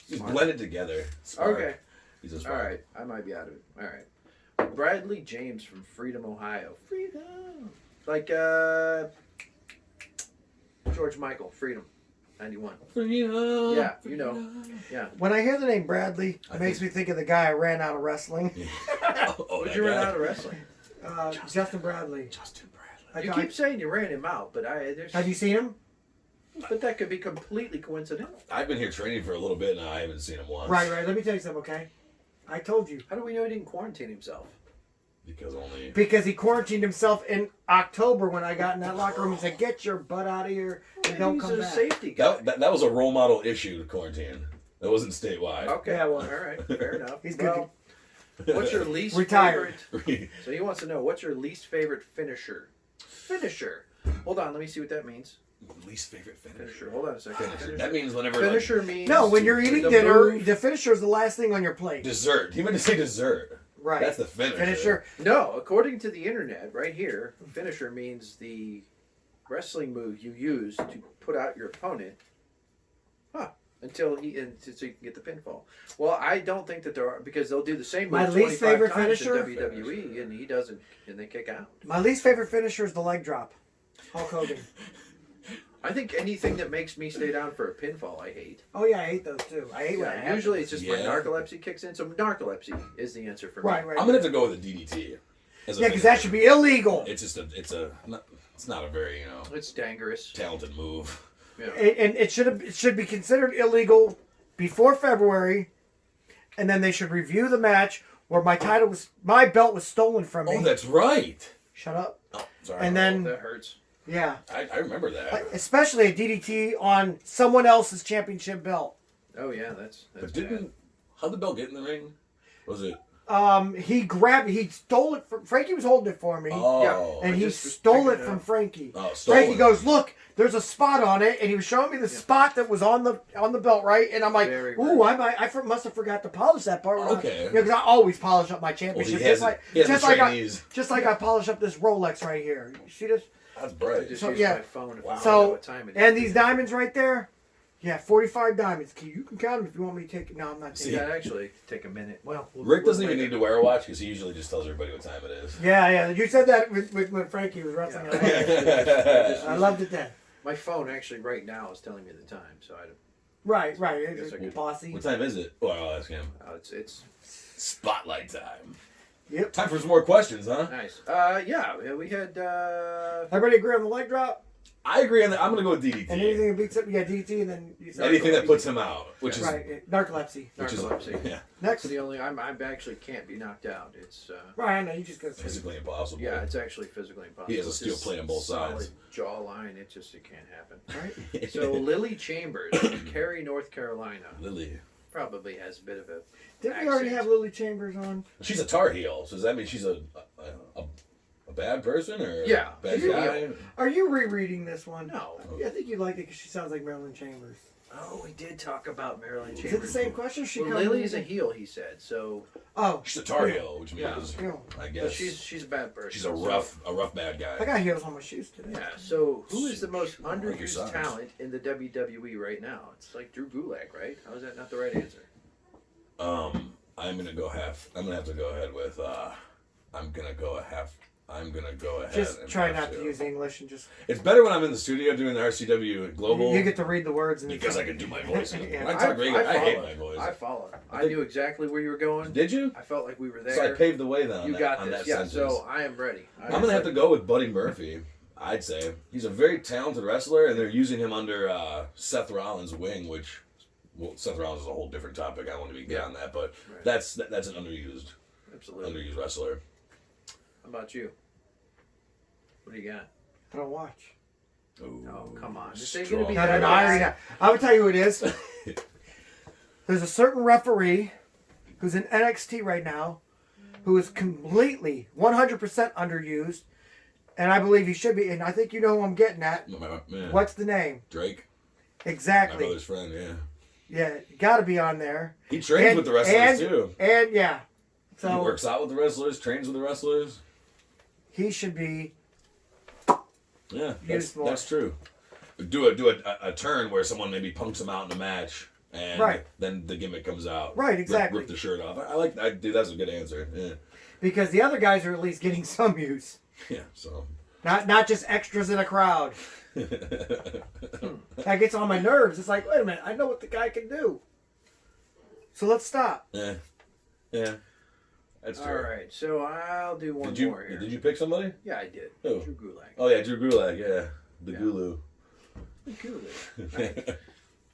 Speaker 3: Just blend it together. Spark.
Speaker 4: Okay.
Speaker 3: He's a
Speaker 4: All
Speaker 3: spark.
Speaker 4: right, I might be out of it. All right. Bradley James from Freedom, Ohio. Freedom. Like George Michael, Freedom, 91.
Speaker 3: Freedom.
Speaker 4: Yeah, you know. Yeah.
Speaker 2: When I hear the name Bradley, it makes me think of the guy I ran out of wrestling.
Speaker 3: Oh,
Speaker 4: Would
Speaker 3: that
Speaker 4: you run
Speaker 3: guy.
Speaker 4: out of wrestling?
Speaker 2: Justin Bradley.
Speaker 3: Justin Bradley.
Speaker 4: You keep saying you ran him out, but
Speaker 2: Have you seen him?
Speaker 4: but that could be completely coincidental.
Speaker 3: I've been here training for a little bit now. I haven't seen him once.
Speaker 2: Right. Let me tell you something, okay? I told you.
Speaker 4: How do we know he didn't quarantine himself?
Speaker 3: Because only.
Speaker 2: Because he quarantined himself in October when I got in that locker room and said, "Get your butt out of here and don't
Speaker 4: He's
Speaker 2: come
Speaker 4: a
Speaker 2: back."
Speaker 4: safety guy.
Speaker 3: That was a role model issue quarantine. That wasn't statewide.
Speaker 4: Okay,
Speaker 2: Yeah, well,
Speaker 4: all right, fair enough.
Speaker 2: He's good.
Speaker 4: Well, what's your least
Speaker 2: Retired.
Speaker 4: favorite? So he wants to know what's your least favorite finisher? Finisher. Hold on, let me see what that means.
Speaker 3: Least favorite finisher.
Speaker 4: Finisher. Hold on a second.
Speaker 3: Finisher. That means whenever
Speaker 4: Finisher means
Speaker 2: No, when you're eating
Speaker 4: the
Speaker 2: dinner,
Speaker 4: move-
Speaker 2: the finisher is the last thing on your plate.
Speaker 3: dessert. He meant to say dessert.
Speaker 2: Right.
Speaker 3: That's the finisher.
Speaker 2: Finisher.
Speaker 4: No, according to the internet, right here, finisher means the wrestling move you use to put out your opponent. Until so you can get the pinfall. Well, I don't think that there are, because they'll do the same
Speaker 2: My
Speaker 4: move
Speaker 2: least
Speaker 4: 25
Speaker 2: favorite
Speaker 4: times
Speaker 2: finisher?
Speaker 4: in WWE, and he doesn't, and they kick out.
Speaker 2: My least favorite finisher is the leg drop. Hulk Hogan.
Speaker 4: I think anything that makes me stay down for a pinfall, I hate.
Speaker 2: Oh yeah, I hate those too. I hate when it
Speaker 4: Yeah,
Speaker 2: happens.
Speaker 4: usually it's just when
Speaker 3: Yeah.
Speaker 4: narcolepsy kicks in. So narcolepsy is the answer for me.
Speaker 2: Right.
Speaker 3: I'm gonna have to go with a DDT. As a
Speaker 2: Yeah, because that
Speaker 3: finisher.
Speaker 2: should be illegal.
Speaker 3: It's just it's not a very
Speaker 4: It's dangerous.
Speaker 3: talented move.
Speaker 4: Yeah.
Speaker 2: And it should be considered illegal before February, and then they should review the match where my belt was stolen from me.
Speaker 3: Oh, that's right.
Speaker 2: Shut up.
Speaker 3: Oh, sorry.
Speaker 2: And then
Speaker 4: That hurts.
Speaker 2: yeah,
Speaker 3: I remember that.
Speaker 2: especially a DDT on someone else's championship belt.
Speaker 4: Oh yeah, that's
Speaker 3: But
Speaker 4: bad.
Speaker 3: how'd the belt get in the ring? Was it?
Speaker 2: He stole it from Frankie was holding it for me.
Speaker 3: Oh.
Speaker 2: And
Speaker 4: I
Speaker 2: he
Speaker 4: just was
Speaker 2: stole
Speaker 4: picking
Speaker 2: it
Speaker 4: it
Speaker 2: from
Speaker 4: up.
Speaker 2: Frankie.
Speaker 3: Oh, stolen.
Speaker 2: Frankie goes, "Look, there's a spot on it," and he was showing me the spot that was on the belt, right? And I'm like,
Speaker 4: Very
Speaker 2: "Ooh, must have forgot to polish that part."
Speaker 3: Okay.
Speaker 2: Because I always polish up my
Speaker 3: Well,
Speaker 2: championship,
Speaker 3: he has the trainees.
Speaker 2: just like I polish up this Rolex right here. You see this?
Speaker 3: That's
Speaker 4: I
Speaker 3: bright.
Speaker 4: just
Speaker 2: So,
Speaker 4: use
Speaker 2: yeah.
Speaker 4: my phone if I don't
Speaker 2: So,
Speaker 4: know what time it is.
Speaker 2: and these diamonds right there, yeah, 45 diamonds. You can count them if you want me to take it. No, I'm not taking
Speaker 4: Yeah,
Speaker 2: it.
Speaker 4: actually take a minute. Well,
Speaker 3: Rick doesn't even need to wear a watch because he usually just tells everybody what time it is.
Speaker 2: Yeah. You said that when Frankie was wrestling. I loved it then.
Speaker 4: My phone actually right now is telling me the time, so I don't.
Speaker 2: Right.
Speaker 4: guess
Speaker 2: It's
Speaker 4: I could-
Speaker 2: bossy.
Speaker 3: What time is it? Well, I'll ask him.
Speaker 4: It's
Speaker 3: Spotlight time.
Speaker 2: Yep.
Speaker 3: Time for some more questions, huh?
Speaker 4: nice. Yeah, we had.
Speaker 2: Everybody agree on the leg drop?
Speaker 3: I agree on that. I'm gonna go with DDT.
Speaker 2: And anything that beats up, yeah, DT, and then you said
Speaker 3: Anything that puts him out, which is
Speaker 2: right, narcolepsy.
Speaker 3: which is
Speaker 4: Narcolepsy.
Speaker 3: yeah,
Speaker 2: Next,
Speaker 4: The only I actually can't be knocked out. It's
Speaker 2: right, I know you just got
Speaker 3: physically impossible.
Speaker 4: yeah, it's actually physically impossible.
Speaker 3: He has a
Speaker 4: It's
Speaker 3: steel
Speaker 4: just
Speaker 3: plate on both
Speaker 4: solid
Speaker 3: sides.
Speaker 4: Jawline, it can't happen.
Speaker 2: right.
Speaker 4: So Lily Chambers, from Cary, North Carolina,
Speaker 3: Lily.
Speaker 4: probably has a bit of a.
Speaker 2: Didn't we already
Speaker 4: accent.
Speaker 2: have Lily Chambers on?
Speaker 3: She's a Tar Heel, so does that mean she's a bad person or
Speaker 4: Yeah.
Speaker 3: bad
Speaker 4: She's a
Speaker 3: guy?
Speaker 4: heel.
Speaker 2: Are you rereading this one?
Speaker 4: No.
Speaker 2: Yeah, I think you like it because she sounds like Marilyn Chambers.
Speaker 4: Oh, we did talk about Marilyn
Speaker 2: Is
Speaker 4: Chambers.
Speaker 2: it the same question? She
Speaker 4: Well,
Speaker 2: comes
Speaker 4: Lily's a
Speaker 2: in-
Speaker 4: heel, he said. So,
Speaker 2: Oh,
Speaker 3: She's a Tar Heel, which
Speaker 4: Yeah.
Speaker 3: means
Speaker 2: yeah.
Speaker 3: I
Speaker 4: but
Speaker 3: guess
Speaker 4: she's a bad person.
Speaker 3: she's
Speaker 4: so-
Speaker 3: a rough bad
Speaker 2: I
Speaker 3: guy.
Speaker 2: got heels on my shoes today.
Speaker 4: Yeah. So, who is the most
Speaker 3: Shoot, I like your
Speaker 4: underused
Speaker 3: size.
Speaker 4: talent in the WWE right now? It's like Drew Gulak, right? How is that not the right answer?
Speaker 3: I'm gonna have to go ahead with I'm gonna go ahead.
Speaker 2: Just
Speaker 3: and
Speaker 2: try
Speaker 3: have
Speaker 2: not to use English and just.
Speaker 3: It's better when I'm in the studio doing the RCW Global
Speaker 2: You get to read the words and
Speaker 3: because I can do my voice.
Speaker 2: Yeah.
Speaker 3: When I talk regular, I hate my
Speaker 4: followed.
Speaker 3: voice.
Speaker 4: I followed. I
Speaker 3: think-
Speaker 4: knew exactly where you were going.
Speaker 3: Did you?
Speaker 4: I felt like we were there.
Speaker 3: So I paved the way then.
Speaker 4: You
Speaker 3: on
Speaker 4: got
Speaker 3: that, on
Speaker 4: this.
Speaker 3: that
Speaker 4: Yeah.
Speaker 3: sentence.
Speaker 4: So I am ready.
Speaker 3: I'm gonna have to go with Buddy Murphy. I'd say he's a very talented wrestler, and they're using him under Seth Rollins' wing, which Seth Rollins is a whole different topic. I don't want to get on that, but
Speaker 4: Right.
Speaker 3: that's an underused
Speaker 4: Absolutely.
Speaker 3: wrestler.
Speaker 4: How about you? What do you got?
Speaker 2: I don't watch.
Speaker 3: Ooh,
Speaker 4: Oh, come on. This ain't gonna be
Speaker 2: No,
Speaker 4: that
Speaker 2: I already
Speaker 4: easy.
Speaker 2: know. I would tell you who it is. There's a certain referee who's in NXT right now who is completely 100% underused, and I believe he should be. And I think you know who I'm getting at.
Speaker 3: Man.
Speaker 2: What's the name?
Speaker 3: Drake? My
Speaker 2: Exactly.
Speaker 3: brother's friend. Yeah,
Speaker 2: Yeah, got to be on there.
Speaker 3: he trains with the wrestlers too.
Speaker 2: And yeah,
Speaker 3: He
Speaker 2: so
Speaker 3: works out with the wrestlers, trains with the wrestlers.
Speaker 2: he should be.
Speaker 3: Yeah,
Speaker 2: Used more.
Speaker 3: that's true. Do a turn where someone maybe punks him out in a match, and
Speaker 2: Right.
Speaker 3: then the gimmick comes out.
Speaker 2: Right, exactly.
Speaker 3: Rip the shirt off. I like that. Dude, that's a good answer. Yeah.
Speaker 2: Because the other guys are at least getting some use.
Speaker 3: Yeah. So.
Speaker 2: Not just extras in a crowd. That gets on my nerves. It's like, wait a minute, I know what the guy can do. So let's stop.
Speaker 3: Yeah. Yeah. That's true.
Speaker 4: All right, so I'll do one
Speaker 3: Did you
Speaker 4: more here.
Speaker 3: did you pick somebody?
Speaker 4: Yeah, I did.
Speaker 3: Who?
Speaker 4: Drew Gulak.
Speaker 3: Oh yeah, Drew Gulak. Yeah, the
Speaker 4: Yeah.
Speaker 3: Gulu.
Speaker 4: Gulak. Right.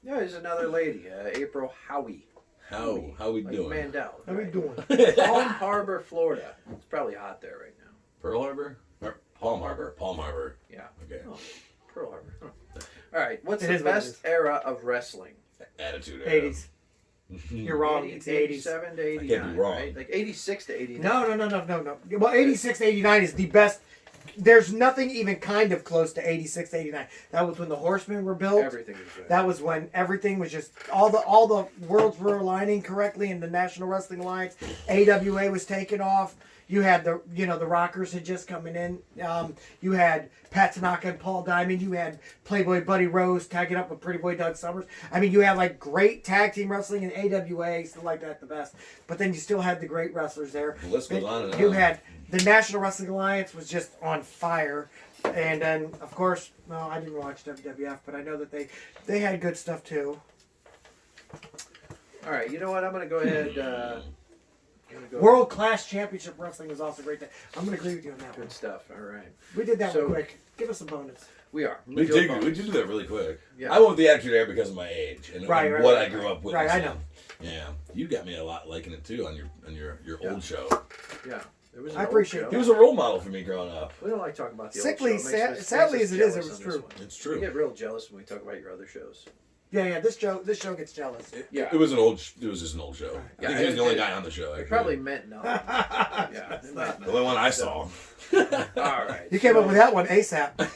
Speaker 4: Yeah, there's another lady, April Howie.
Speaker 3: How we
Speaker 4: Like
Speaker 3: doing?
Speaker 4: Mandel.
Speaker 2: How we
Speaker 4: right.
Speaker 2: doing?
Speaker 4: Palm Harbor, Florida. It's probably hot there right now.
Speaker 3: Pearl Harbor? Or Palm Harbor. Palm Harbor.
Speaker 4: Yeah.
Speaker 3: Okay.
Speaker 4: Oh, Pearl Harbor. Huh. All right, what's
Speaker 2: It
Speaker 4: the
Speaker 2: is what it
Speaker 4: best
Speaker 2: is.
Speaker 4: era of wrestling?
Speaker 3: Attitude era.
Speaker 2: 80s. You're wrong.
Speaker 4: 80,
Speaker 2: It's the 80s.
Speaker 4: 87 to 89,
Speaker 3: be wrong.
Speaker 4: right? Like 86 to 89.
Speaker 2: No. Well, 86 to 89 is the best. There's nothing even kind of close to 86 to 89. That was when the Horsemen were built.
Speaker 4: Everything was good.
Speaker 2: That was when everything was just all the worlds were aligning correctly in the National Wrestling Alliance. AWA was taking off. You had the Rockers had just coming in. You had Pat Tanaka and Paul Diamond. You had Playboy Buddy Rose tagging up with Pretty Boy Doug Summers. I mean, you had like great tag team wrestling in AWA, stuff like that, the best. But then you still had the great wrestlers there.
Speaker 3: The list goes on and
Speaker 2: You
Speaker 3: on.
Speaker 2: had the National Wrestling Alliance was just on fire. And then, of course, well, I didn't watch WWF, but I know that they had good stuff too.
Speaker 4: All right, you know what? I'm going to go ahead.
Speaker 2: World Class Championship Wrestling was also great. I'm going to agree with you on that one.
Speaker 4: Good stuff. All right.
Speaker 2: We did that
Speaker 4: So-
Speaker 2: one quick. Give us a bonus.
Speaker 4: We are.
Speaker 3: We
Speaker 4: do a
Speaker 3: did
Speaker 4: bonus.
Speaker 3: do that really quick.
Speaker 4: Yeah.
Speaker 3: I went with the Attitude Era because of my age and,
Speaker 2: Right,
Speaker 3: and
Speaker 2: right,
Speaker 3: what
Speaker 2: right,
Speaker 3: I grew up with.
Speaker 2: right, I know.
Speaker 3: Yeah, you got me a lot liking it too on your
Speaker 4: Yeah.
Speaker 3: old show.
Speaker 4: Yeah. There was an
Speaker 2: I
Speaker 4: old
Speaker 2: appreciate
Speaker 4: show.
Speaker 3: He was a role model for me growing up.
Speaker 4: We don't like talking about the
Speaker 2: Sickly,
Speaker 4: old show. It makes us-
Speaker 2: sadly
Speaker 4: makes
Speaker 2: as
Speaker 4: us
Speaker 2: it is, it
Speaker 4: jealous
Speaker 2: was
Speaker 4: on this
Speaker 2: true.
Speaker 4: one.
Speaker 3: It's
Speaker 4: We
Speaker 3: true.
Speaker 4: get real jealous when we talk about your other shows.
Speaker 2: Yeah. This show gets jealous.
Speaker 4: Yeah.
Speaker 3: It was an old. It was just an old show. I
Speaker 4: Yeah,
Speaker 3: think he was
Speaker 4: it-
Speaker 3: the only
Speaker 4: it-
Speaker 3: guy on the show.
Speaker 4: It
Speaker 3: Actually.
Speaker 4: probably meant nothing. Yeah. It meant
Speaker 3: the only one I saw.
Speaker 4: All right.
Speaker 2: You came
Speaker 4: so
Speaker 2: up with that one ASAP.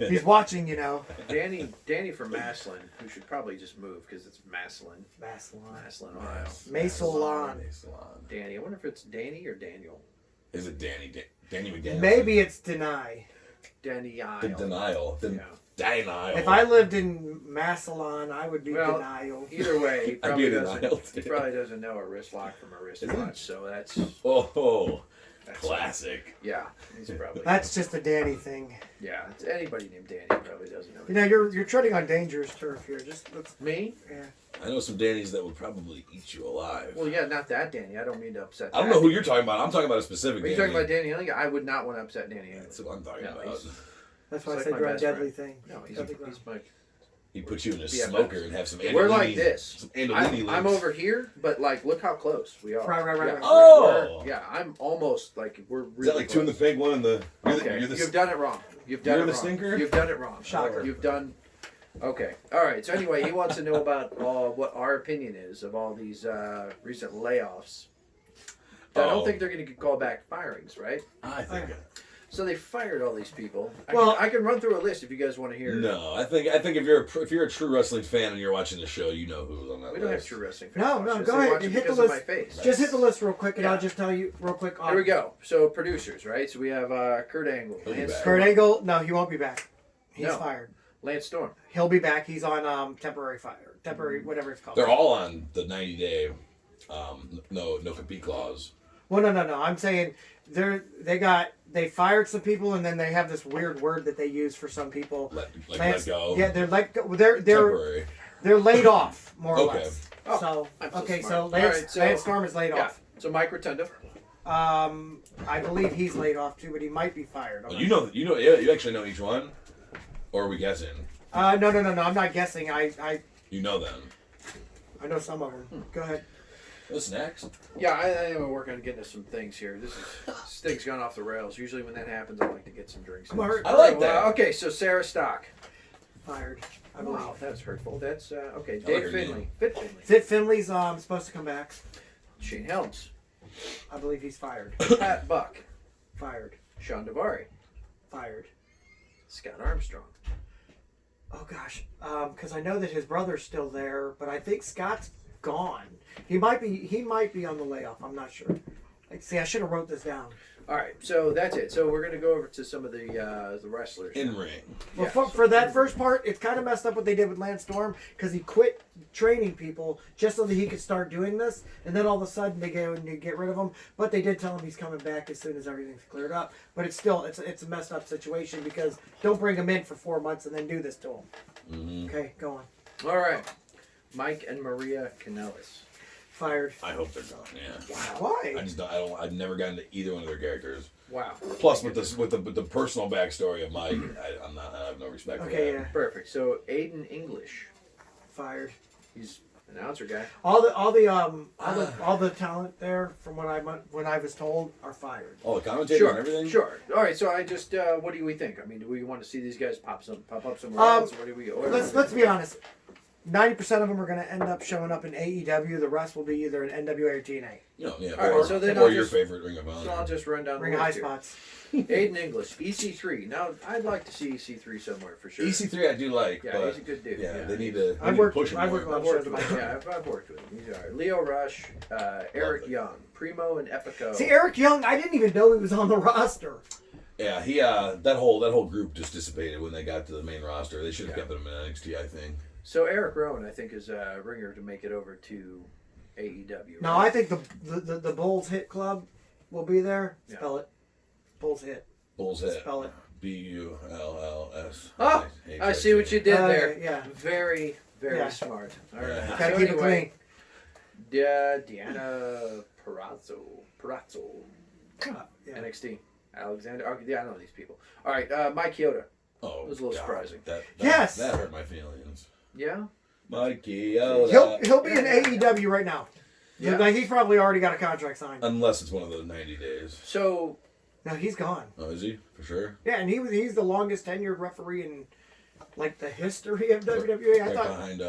Speaker 2: He's watching,
Speaker 4: Danny from Maslin, who should probably just move because it's Maslin,
Speaker 2: Maslin.
Speaker 4: Ohio.
Speaker 2: Masolon.
Speaker 4: Danny. I wonder if it's Danny or Daniel.
Speaker 3: Is it Danny? Danny McDaniel?
Speaker 2: Maybe it's Deny.
Speaker 4: Danny
Speaker 3: The denial. The
Speaker 4: Yeah.
Speaker 3: denial.
Speaker 2: If I lived in Massillon, I would be
Speaker 4: Well,
Speaker 2: Denial.
Speaker 4: Either way, he
Speaker 3: I'd
Speaker 4: probably
Speaker 3: be a
Speaker 4: doesn't.
Speaker 3: denial,
Speaker 4: He
Speaker 3: too.
Speaker 4: probably doesn't know a wrist lock from a wristwatch. So that's
Speaker 3: Oh,
Speaker 4: that's
Speaker 3: classic.
Speaker 4: Yeah, he's probably.
Speaker 2: That's just a Danny thing.
Speaker 4: Yeah, it's anybody named Danny probably doesn't know.
Speaker 2: You know, you're treading on dangerous turf here.
Speaker 4: Me?
Speaker 2: Yeah.
Speaker 3: I know some Dannys that would probably eat you alive.
Speaker 4: Well, yeah, not that Danny. I don't mean to upset.
Speaker 3: I don't know who you're talking about. I'm talking about a specific
Speaker 4: Are you
Speaker 3: Danny.
Speaker 4: talking about Danny Hilligan? I would not want to upset Danny Hilligan.
Speaker 3: That's what I'm talking
Speaker 4: No,
Speaker 3: about.
Speaker 4: he's-
Speaker 2: That's why I
Speaker 4: He's
Speaker 2: said
Speaker 4: like
Speaker 2: you're
Speaker 4: my
Speaker 2: on
Speaker 4: best
Speaker 2: deadly
Speaker 4: friend.
Speaker 2: thing.
Speaker 4: No, he's
Speaker 2: Deadly ground.
Speaker 4: my.
Speaker 3: He put you in a
Speaker 4: BFF.
Speaker 3: smoker and have some Andolini.
Speaker 4: We're like this.
Speaker 3: Some Andolini
Speaker 4: I'm
Speaker 3: links.
Speaker 4: over here, but like, look how close we are.
Speaker 2: Right.
Speaker 4: Yeah.
Speaker 3: Oh!
Speaker 4: Yeah, I'm almost like we're really.
Speaker 3: Is that like two in the
Speaker 4: close.
Speaker 3: pig, one in the...
Speaker 4: Okay,
Speaker 3: You're the
Speaker 4: you've done it wrong. You've done
Speaker 3: You're
Speaker 4: it
Speaker 3: the
Speaker 4: wrong.
Speaker 3: stinker?
Speaker 4: You've done it wrong.
Speaker 2: Shocker.
Speaker 4: You've done. Okay. All right. So anyway, he wants to know about what our opinion is of all these recent layoffs. I don't
Speaker 3: Oh.
Speaker 4: think they're going to get called back firings, right?
Speaker 3: I think...
Speaker 4: So they fired all these people.
Speaker 2: Well-
Speaker 4: I can run through a list if you guys want to hear.
Speaker 3: No, I think if you're a true wrestling fan and you're watching the show, you know who's on that
Speaker 4: We don't have
Speaker 3: list.
Speaker 4: true wrestling fans.
Speaker 2: No,
Speaker 4: watch
Speaker 2: no,
Speaker 4: this.
Speaker 2: go
Speaker 4: They
Speaker 2: ahead.
Speaker 4: watch it
Speaker 2: Hit the
Speaker 4: because of
Speaker 2: list.
Speaker 4: my face.
Speaker 2: Just hit the list real quick, and
Speaker 4: Yeah.
Speaker 2: I'll just tell you real quick.
Speaker 4: Here we go. So producers, right? So we have Kurt Angle,
Speaker 3: He'll be
Speaker 4: Lance
Speaker 3: back.
Speaker 2: Kurt
Speaker 4: Storm,
Speaker 2: Angle, no, he won't be back. He's
Speaker 4: No.
Speaker 2: fired.
Speaker 4: Lance Storm.
Speaker 2: He'll be back. He's on temporary fire, temporary whatever it's called.
Speaker 3: They're all on the 90-day no compete clause.
Speaker 2: Well, no. I'm saying they fired some people, and then they have this weird word that they use for some people.
Speaker 3: Let go.
Speaker 2: Yeah, they're let go. They're
Speaker 3: Temporary.
Speaker 2: they're laid off more or
Speaker 3: Okay.
Speaker 2: less.
Speaker 4: Oh,
Speaker 2: so
Speaker 4: I'm so
Speaker 2: okay,
Speaker 4: smart.
Speaker 2: so
Speaker 4: All
Speaker 2: Lance,
Speaker 4: right, so-
Speaker 2: Lance Storm is laid
Speaker 4: Yeah.
Speaker 2: off.
Speaker 4: So Mike Rotunda.
Speaker 2: I believe he's laid off too, but he might be fired. I'm
Speaker 3: Oh,
Speaker 2: not
Speaker 3: you know, yeah, you actually know each one, or are we guessing?
Speaker 2: No. I'm not guessing. I
Speaker 3: You know them.
Speaker 2: know some of them. Go ahead.
Speaker 3: What's next?
Speaker 4: Yeah, I am working on getting us some things here. This thing's gone off the rails. Usually when that happens, I like to get some drinks.
Speaker 2: Come on,
Speaker 3: I like that.
Speaker 4: Okay, so Sarah Stock.
Speaker 2: Fired. I believe.
Speaker 4: Wow, that's hurtful. That's okay.
Speaker 3: I like
Speaker 4: Dave
Speaker 3: her
Speaker 4: Finley.
Speaker 3: name.
Speaker 4: Fit Finley.
Speaker 2: Fit Finley's supposed to come back.
Speaker 4: Shane Helms.
Speaker 2: I believe he's fired.
Speaker 4: Pat Buck.
Speaker 2: Fired.
Speaker 4: Sean Davari.
Speaker 2: Fired.
Speaker 4: Scott Armstrong.
Speaker 2: Oh gosh, because I know that his brother's still there, but I think Scott's gone. He might be on the layoff. I'm not sure. Like, see, I should have wrote this down.
Speaker 4: All right, so that's it. So we're gonna go over to some of the wrestlers.
Speaker 3: In ring.
Speaker 2: Well,
Speaker 4: Yeah.
Speaker 2: for that first part, it's kind of messed up what they did with Lance Storm because he quit training people just so that he could start doing this, and then all of a sudden they go and they get rid of him. But they did tell him he's coming back as soon as everything's cleared up. But it's still it's a messed up situation because don't bring him in for 4 months and then do this to him.
Speaker 3: Mm-hmm.
Speaker 2: Okay, go on.
Speaker 4: All right, Mike and Maria Kanellis.
Speaker 2: Fired.
Speaker 3: I hope they're gone. Yeah.
Speaker 2: Why?
Speaker 3: I just don't. I've never gotten to either one of their characters.
Speaker 4: Wow.
Speaker 3: Plus, with the personal backstory of Mike, I have no respect for
Speaker 2: Okay,
Speaker 3: that.
Speaker 2: yeah.
Speaker 4: Perfect. So Aiden English,
Speaker 2: Fired.
Speaker 4: he's an announcer guy.
Speaker 2: All the talent there, from what I was told, are fired.
Speaker 3: Oh, the commentators and
Speaker 4: Sure,
Speaker 3: everything.
Speaker 4: sure. All right. So I just, what do we think? I mean, do we want to see these guys pop up somewhere else? Or what do we? Or
Speaker 2: Let's be honest. 90% of them are going to end up showing up in AEW. The rest will be either in NWA or TNA.
Speaker 3: You know, yeah.
Speaker 4: All right,
Speaker 3: or
Speaker 4: so then
Speaker 3: or
Speaker 4: I'll
Speaker 3: your
Speaker 4: just-
Speaker 3: favorite Ring of Honor.
Speaker 4: So I'll just run down
Speaker 2: Ring
Speaker 4: the
Speaker 2: of high
Speaker 4: list here.
Speaker 2: spots.
Speaker 4: Aiden English, EC3. Now I'd like to see EC3 somewhere for sure.
Speaker 3: EC3 I do like,
Speaker 4: Yeah,
Speaker 3: but
Speaker 4: he's a good dude.
Speaker 3: yeah,
Speaker 4: Yeah,
Speaker 3: they need
Speaker 4: he's-
Speaker 3: to
Speaker 2: I've worked
Speaker 3: push him
Speaker 2: with
Speaker 3: more.
Speaker 2: a lot
Speaker 4: I've worked
Speaker 2: of
Speaker 4: with
Speaker 2: shows
Speaker 4: him.
Speaker 2: about
Speaker 4: Yeah, I've worked with him. He's all right. Leo Rush, Eric
Speaker 3: Lovely.
Speaker 4: Young, Primo and Epico.
Speaker 2: See, Eric Young, I didn't even know he was on the roster.
Speaker 3: Yeah, he that whole group just dissipated when they got to the main roster. They should have
Speaker 4: Yeah.
Speaker 3: kept him in NXT, I think.
Speaker 4: So Eric Rowan, I think, is a ringer to make it over to AEW.
Speaker 2: No, I think the Bulls Hit Club will be there.
Speaker 4: Yeah.
Speaker 2: Spell it. Bulls Hit.
Speaker 3: Bulls Hit.
Speaker 2: Spell it.
Speaker 3: BULLS.
Speaker 4: Oh, I see what you did there.
Speaker 2: Yeah.
Speaker 4: Very, very
Speaker 2: Yeah.
Speaker 4: smart. All right.
Speaker 3: Yeah.
Speaker 2: Gotta
Speaker 4: So
Speaker 2: keep
Speaker 4: anyway,
Speaker 2: it clean.
Speaker 4: Deanna Parazzo,
Speaker 2: Yeah.
Speaker 4: NXT. Alexander. Okay, yeah, I know these people. All right, Mike Yoda.
Speaker 3: Oh,
Speaker 4: It was a little
Speaker 3: God.
Speaker 4: surprising.
Speaker 3: That
Speaker 2: Yes!
Speaker 3: That hurt my feelings.
Speaker 4: Yeah.
Speaker 3: Mikey
Speaker 2: He'll be in AEW right now.
Speaker 4: Yeah.
Speaker 2: Like, he's probably already got a contract signed.
Speaker 3: Unless it's one of those 90 days.
Speaker 4: So
Speaker 2: No, he's gone.
Speaker 3: Oh, is he? For sure?
Speaker 2: Yeah, and he's the longest tenured referee in like the history of WWE. I
Speaker 3: Right
Speaker 2: thought
Speaker 3: behind,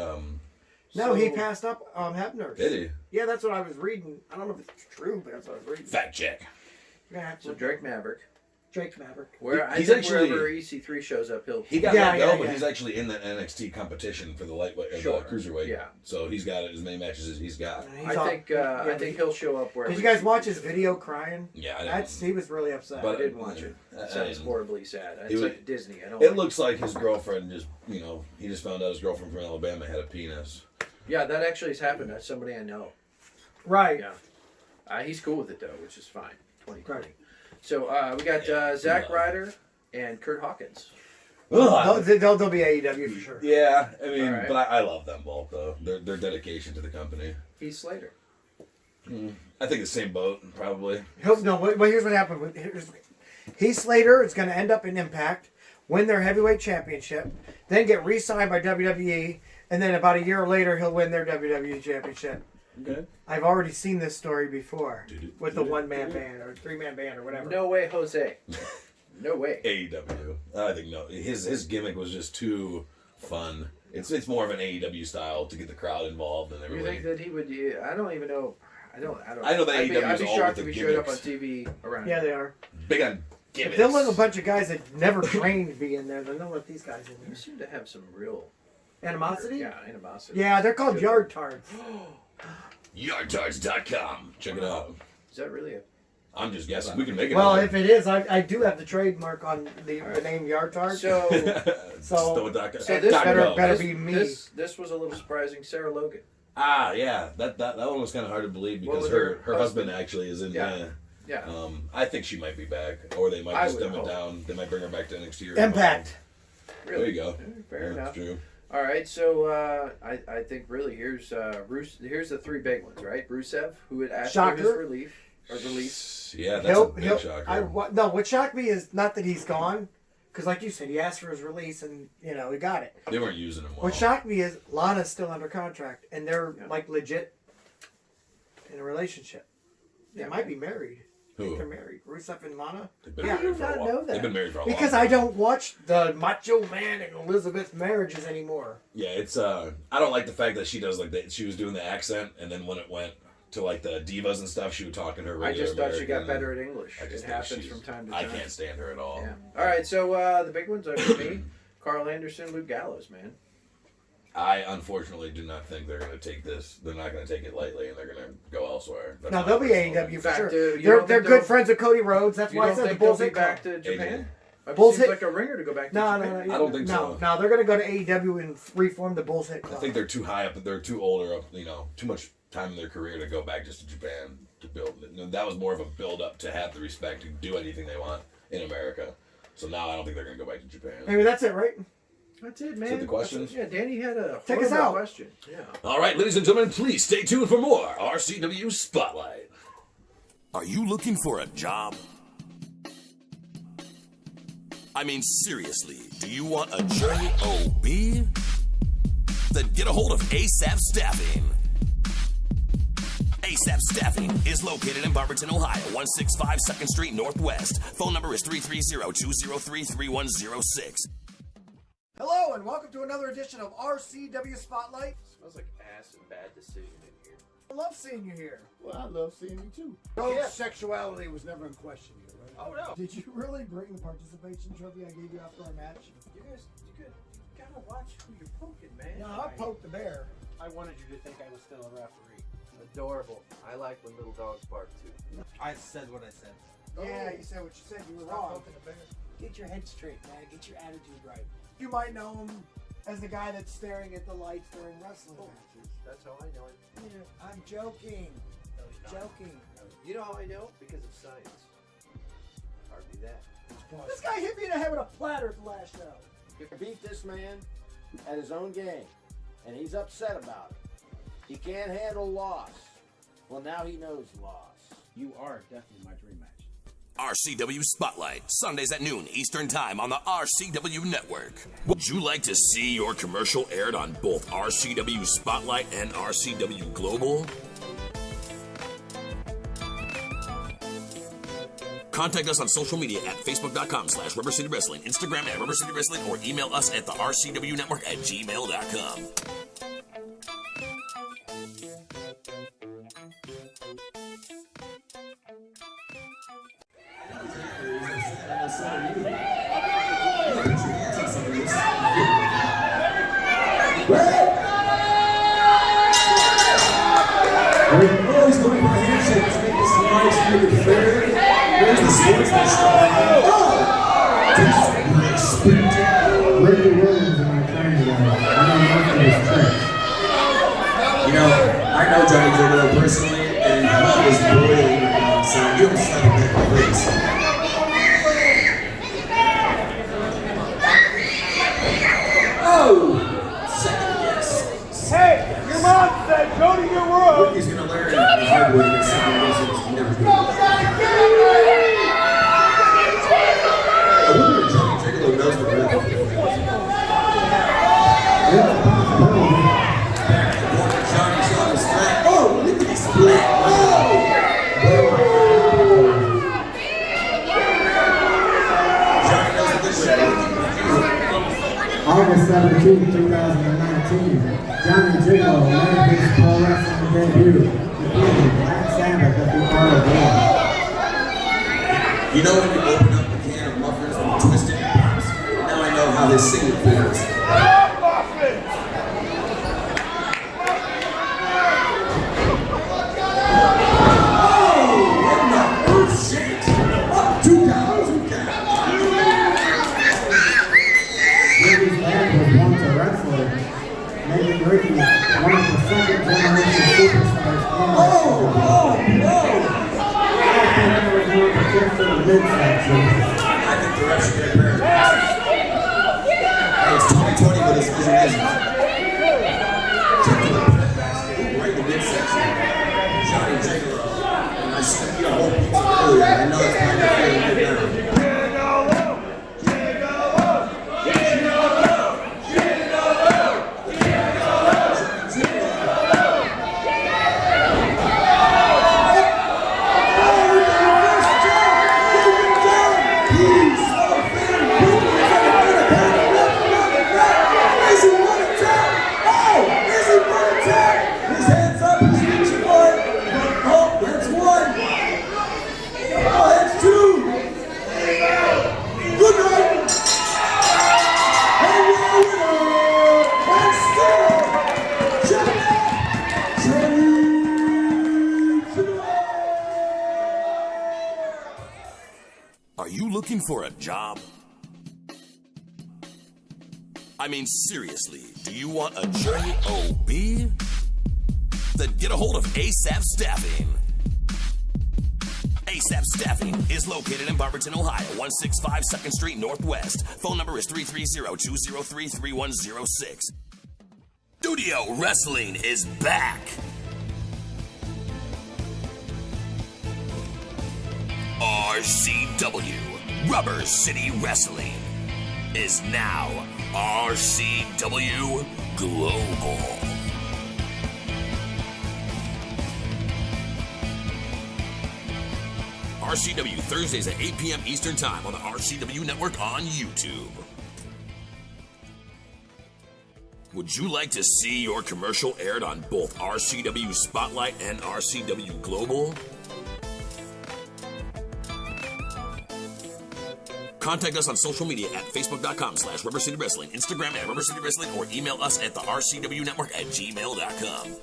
Speaker 2: no, he
Speaker 4: So-
Speaker 2: passed up Hebner's.
Speaker 3: did he?
Speaker 2: Yeah, that's what I was reading. I don't know if it's true, but that's what I was reading.
Speaker 3: Fact check.
Speaker 2: Yeah,
Speaker 4: so Drake Maverick.
Speaker 2: Drake Maverick.
Speaker 4: Where I
Speaker 3: He's
Speaker 4: think
Speaker 3: actually-
Speaker 4: wherever EC3 shows up, he'll.
Speaker 3: He got
Speaker 2: Yeah,
Speaker 3: let go,
Speaker 2: yeah,
Speaker 3: but
Speaker 2: yeah.
Speaker 3: he's actually in the NXT competition for the lightweight,
Speaker 4: Sure.
Speaker 3: the cruiserweight.
Speaker 4: Yeah.
Speaker 3: So he's got as many matches as he's got.
Speaker 2: He's
Speaker 4: I
Speaker 2: off-
Speaker 4: think
Speaker 2: yeah,
Speaker 4: I think he'll show up wherever.
Speaker 2: Did you guys watch
Speaker 4: EC3
Speaker 2: his
Speaker 4: shows up.
Speaker 2: video crying?
Speaker 3: Yeah, I
Speaker 2: That's he was really upset.
Speaker 3: But-
Speaker 4: I didn't watch it.
Speaker 3: I
Speaker 4: It sounds
Speaker 3: didn't.
Speaker 4: horribly sad. It's
Speaker 3: It was-
Speaker 4: like Disney. I don't.
Speaker 3: It
Speaker 4: like
Speaker 3: looks like his girlfriend just, he just found out his girlfriend from Alabama had a penis.
Speaker 4: Yeah, that actually has happened. That's somebody I know.
Speaker 2: right.
Speaker 4: Yeah. He's cool with it though, which is fine. 2020.
Speaker 2: Right.
Speaker 4: So we got Zack Ryder and Kurt Hawkins.
Speaker 2: They'll be AEW for sure.
Speaker 3: Yeah, I mean,
Speaker 4: All right.
Speaker 3: but I love them both though. Their dedication to the company.
Speaker 4: Heath Slater.
Speaker 3: I think the same boat probably.
Speaker 2: Well, here's what happened. Heath Slater is going to end up in Impact, win their heavyweight championship, then get re-signed by WWE, and then about a year later he'll win their WWE championship.
Speaker 3: Okay.
Speaker 2: I've already seen this story before with the one-man band or three-man band or whatever.
Speaker 4: No way, Jose. No way.
Speaker 3: AEW. I think no. His gimmick was just too fun. It's more of an AEW style to get the crowd involved and
Speaker 4: You
Speaker 3: everything.
Speaker 4: think that he would? I don't even know. I don't.
Speaker 3: I know that
Speaker 4: I'd be,
Speaker 3: AEW
Speaker 4: I'd
Speaker 3: is
Speaker 4: be
Speaker 3: all
Speaker 4: shocked
Speaker 3: with
Speaker 4: if
Speaker 3: the
Speaker 4: he showed up on
Speaker 3: gimmicks.
Speaker 4: TV around.
Speaker 2: Yeah,
Speaker 4: here.
Speaker 2: they are.
Speaker 3: Big on
Speaker 2: If
Speaker 3: gimmicks.
Speaker 2: they'll let a bunch of guys that never trained be in there, then they'll let these guys in
Speaker 4: You
Speaker 2: there.
Speaker 4: seem to have some real
Speaker 2: Animosity?
Speaker 4: Yeah, animosity.
Speaker 2: Yeah, they're called
Speaker 4: Good.
Speaker 2: yard tards.
Speaker 3: Yardtards.com. Check it out.
Speaker 4: Is that really a?
Speaker 3: I'm just guessing. We can make it.
Speaker 2: Well,
Speaker 3: up.
Speaker 2: if it is, I do have the trademark on the name yard tard.
Speaker 4: So
Speaker 2: So
Speaker 4: So this
Speaker 2: better
Speaker 4: this,
Speaker 2: be me.
Speaker 4: This was a little surprising. Sarah Logan.
Speaker 3: Yeah, that one was kind of hard to believe
Speaker 4: What
Speaker 3: because
Speaker 4: was
Speaker 3: her
Speaker 4: her
Speaker 3: husband
Speaker 4: husband?
Speaker 3: actually is in.
Speaker 4: Yeah. Yeah.
Speaker 3: I think she might be back, or they might
Speaker 4: I
Speaker 3: just
Speaker 4: would
Speaker 3: dumb it
Speaker 4: hope.
Speaker 3: down. They might bring her back to NXT. Or
Speaker 2: Impact.
Speaker 4: Really?
Speaker 3: There you go.
Speaker 4: Fair
Speaker 3: Yeah,
Speaker 4: enough.
Speaker 3: That's true.
Speaker 4: All right, so I think really here's here's the three big ones, right? Rusev, who had asked for his
Speaker 2: Shocker.
Speaker 4: release.
Speaker 3: Yeah, that's a big
Speaker 2: He'll,
Speaker 3: shocker.
Speaker 2: no, what shocked me is not that he's gone, because like you said, he asked for his release and he got it.
Speaker 3: They weren't using him well.
Speaker 2: What shocked me is Lana's still under contract and they're
Speaker 4: Yeah.
Speaker 2: like legit in a relationship. They
Speaker 4: Yeah,
Speaker 2: might be married. I think
Speaker 3: Who?
Speaker 2: they're married. Rusev and Lana.
Speaker 3: They've been
Speaker 2: Yeah.
Speaker 3: married for a
Speaker 2: How do you
Speaker 3: while.
Speaker 2: not know that?
Speaker 3: They've been married for a
Speaker 2: Because
Speaker 3: long
Speaker 2: I
Speaker 3: time.
Speaker 2: don't watch the Macho Man and Elizabeth marriages anymore.
Speaker 3: Yeah, it's I don't like the fact that she does like that. She was doing the accent, and then when it went to like the divas and stuff, she would talk in her
Speaker 4: I
Speaker 3: regular
Speaker 4: just thought she got
Speaker 3: American.
Speaker 4: better at English.
Speaker 3: I
Speaker 4: It
Speaker 3: just think
Speaker 4: happens
Speaker 3: she's-
Speaker 4: from time to
Speaker 3: I
Speaker 4: time.
Speaker 3: can't stand her at all.
Speaker 4: Yeah. All right, so the big ones are for me: Carl Anderson, Luke Gallows, man.
Speaker 3: I unfortunately do not think they're going to take this. They're not going to take it lightly, and they're going to go elsewhere.
Speaker 2: No, they'll be AEW for sure.
Speaker 4: you
Speaker 2: They're
Speaker 4: don't think
Speaker 2: good friends with Cody Rhodes. That's
Speaker 4: You
Speaker 2: why I
Speaker 4: don't
Speaker 2: said the
Speaker 4: think
Speaker 2: Bulls
Speaker 4: they'll
Speaker 2: hit
Speaker 4: be back to Japan?
Speaker 2: Bulls
Speaker 4: Seems
Speaker 2: hit-
Speaker 4: like a ringer to go back to
Speaker 2: No,
Speaker 4: Japan.
Speaker 3: I don't think so.
Speaker 2: No, they're going to go to AEW and reform the Bulls Hit Club.
Speaker 3: I think they're too high up. They're too older up. Too much time in their career to go back just to Japan to build. That was more of a build up to have the respect to do anything they want in America. So now I don't think they're going to go back to Japan.
Speaker 2: Maybe that's it, right?
Speaker 4: That's it, man.
Speaker 3: Is that the questions?
Speaker 4: Yeah, Danny had a
Speaker 2: Take us
Speaker 4: horrible
Speaker 2: out.
Speaker 4: question. Yeah.
Speaker 3: All right, ladies and gentlemen, please stay tuned for more RCW Spotlight.
Speaker 6: Are you looking for a job? I mean, seriously, do you want a job? Then get a hold of ASAP Staffing. ASAP Staffing is located in Barberton, Ohio, 165 2nd Street Northwest. Phone number is 330-203-3106.
Speaker 2: Hello, and welcome to another edition of RCW Spotlight.
Speaker 4: Smells like ass and bad decision in here.
Speaker 2: I love seeing you here.
Speaker 7: Well, I love seeing you too. Sexuality was never in question here, right?
Speaker 4: Oh, no.
Speaker 2: Did you really bring the participation trophy I gave you after our match?
Speaker 4: You gotta watch who you're poking, man.
Speaker 2: No, I poked the bear.
Speaker 5: I wanted you to think I was still a referee.
Speaker 8: Adorable. I like when little dogs bark too.
Speaker 9: I said what I said.
Speaker 2: Yeah, you said what you said. You were wrong.
Speaker 9: Get your head straight, man. Get your attitude right.
Speaker 2: You might know him as the guy that's staring at the lights during wrestling matches.
Speaker 4: That's how I know it.
Speaker 2: Yeah, I'm joking. Joking.
Speaker 4: You know how I know? Because of science. Hardly that.
Speaker 2: This guy hit me in the head with a platter at the last show.
Speaker 7: You beat this man at his own game, and he's upset about it. He can't handle loss. Well, now he knows loss.
Speaker 9: You are definitely my dream match.
Speaker 6: RCW Spotlight, Sundays at noon Eastern Time on the RCW Network. Would you like to see your commercial aired on both RCW Spotlight and RCW Global? Contact us on social media at facebook.com/Rubber City Wrestling, Instagram at Rubber City Wrestling, or email us at the RCW Network at gmail.com.
Speaker 10: Always going for handshakes, make this nice, make it fair. There's the sportsmanship. Respect. Rici Williams in my training room. I know most of his tricks.
Speaker 11: You know, I know Johnny Gigolo personally, and he was boiling outside. You don't slap him in the face. Oh! Second guess.
Speaker 10: Hey, your mom said go to your room.
Speaker 11: Ricky's gonna learn the hard way that second guesses is never good. I wonder if Johnny Gigolo knows the rep. Johnny's on his flat. Oh, look at his split. Johnny knows a good shit.
Speaker 10: August 17, 2019, Johnny Gigolo made his pro wrestling debut, defeating Black Sabbath at the Art of War.
Speaker 11: You know when you open up the can of muffins and twist it and pops? Now I know how this singing feels.
Speaker 10: Ricky's dad was once a wrestler, making Ricky one of the second generation superstars in I think there was more potential in the midsection.
Speaker 11: I think the refs should get a pair of glasses. Hey, it's 2020, but his vision isn't. Check to the right in the midsection. Johnny Gigolo. And I sent you a whole pizza earlier. I know it's kind of feeling good now.
Speaker 12: Looking for a job? I mean, seriously, do you want a job? Then get a hold of ASAP Staffing. ASAP Staffing is located in Barberton, Ohio, 165 2nd Street Northwest. Phone number is 330-203-3106. Studio Wrestling is back. RCW, Rubber City Wrestling, is now RCW Global. RCW Thursdays at 8 p.m. Eastern Time on the RCW Network on YouTube. Would you like to see your commercial aired on both RCW Spotlight and RCW Global? Contact us on social media at facebook.com/Rubber City Wrestling, Instagram at Rubber City Wrestling, or email us at the RCW Network at gmail.com.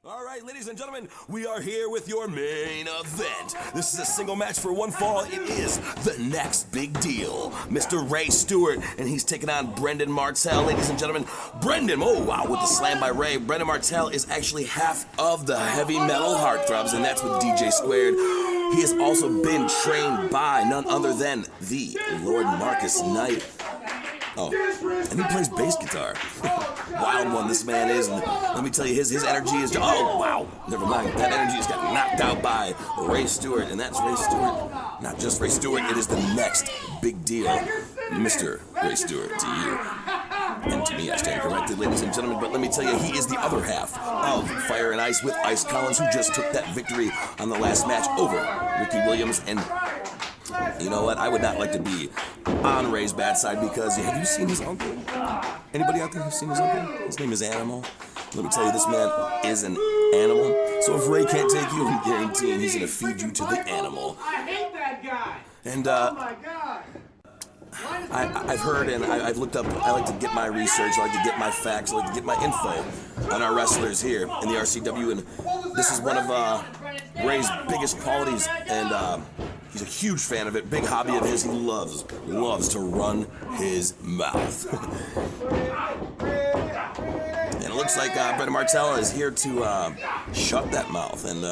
Speaker 12: All right, ladies and gentlemen, we are here with your main event. This is a single match for one fall. It is the next big deal. Mr. Ray Stewart, and he's taking on Brendan Martell. Ladies and gentlemen, Brendan, oh wow, with the slam by Ray. Brendan Martell is actually half of the heavy metal heartthrobs, and that's with DJ Squared. He has also been trained by none other than the Lord Marcus Knight. Oh, and he plays bass guitar. Wild one this man is, and let me tell you, his energy is, oh wow, never mind, that energy just got knocked out by Ray Stewart, and that's Ray Stewart, not just Ray Stewart, it is the next big deal, Mr. Ray Stewart to you, and to me, I stand corrected, ladies and gentlemen, but let me tell you, he is the other half of Fire and Ice with Ice Collins, who just took that victory on the last match over Rici Williams, and you know what? I would not like to be on Ray's bad side because have you seen his uncle? Anybody out there who's seen his uncle? His name is Animal. Let me tell you, this man is an animal. So if Ray can't take you, I'm guaranteeing he's going to feed you to the animal.
Speaker 9: I hate that guy.
Speaker 12: And
Speaker 9: oh my God.
Speaker 12: I've heard and I've looked up, I like to get my research, I like to get my facts, I like to get my info on our wrestlers here in the RCW, and this is one of Ray's biggest qualities, and he's a huge fan of it, big hobby of his. He loves to run his mouth. And it looks like Brendan Martell is here to shut that mouth, and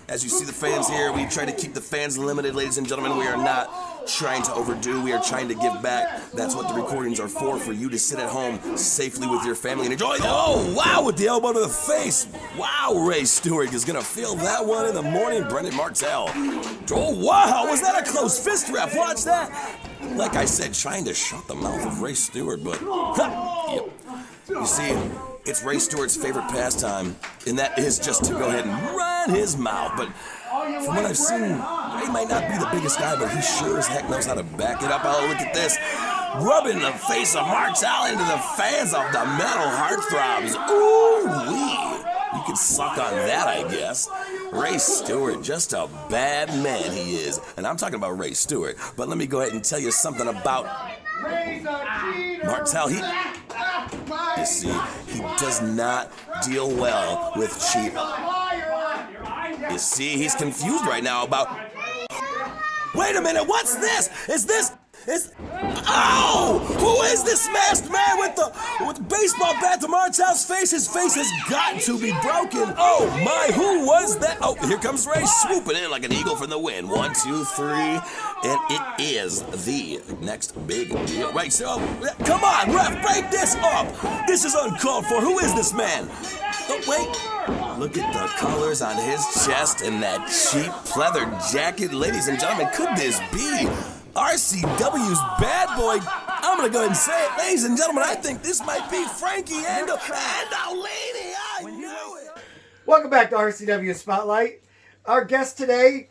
Speaker 12: as you see the fans here, we try to keep the fans limited, ladies and gentlemen. We are not trying to overdo. We are trying to give back. That's what the recordings are for you to sit at home safely with your family and enjoy. Oh, wow, with the elbow to the face. Wow, Ray Stewart is going to feel that one in the morning. Brendan Martell. Oh, wow, was that a close fist ref? Watch that. Like I said, trying to shut the mouth of Ray Stewart, but yep. You see, it's Ray Stewart's favorite pastime, and that is just to go ahead and run his mouth. But from what I've seen, Ray might not be the biggest guy, but he sure as heck knows how to back it up. Oh, look at this. Rubbing the face of Martell into the fans of the metal heartthrobs. Ooh-wee. You can suck on that, I guess. Ray Stewart, just a bad man he is. And I'm talking about Ray Stewart. But let me go ahead and tell you something about Martell. You see, he does not deal well with cheat. You see, he's confused right now about... Wait a minute, what's this? Oh! Who is this masked man with the baseball bat to Martell's face? His face has got to be broken. Oh my, who was that? Oh, here comes Ray swooping in like an eagle from the wind. 1, 2, 3, and it is the next big deal. Right, so, come on, ref, break this up. This is uncalled for. Who is this man? Oh, wait. Look at the colors on his chest and that cheap pleather jacket. Ladies and gentlemen, could this be RCW's bad boy? I'm going to go ahead and say it. Ladies and gentlemen, I think this might be Frankie Andolini. I knew it.
Speaker 2: Welcome back to RCW Spotlight. Our guest today,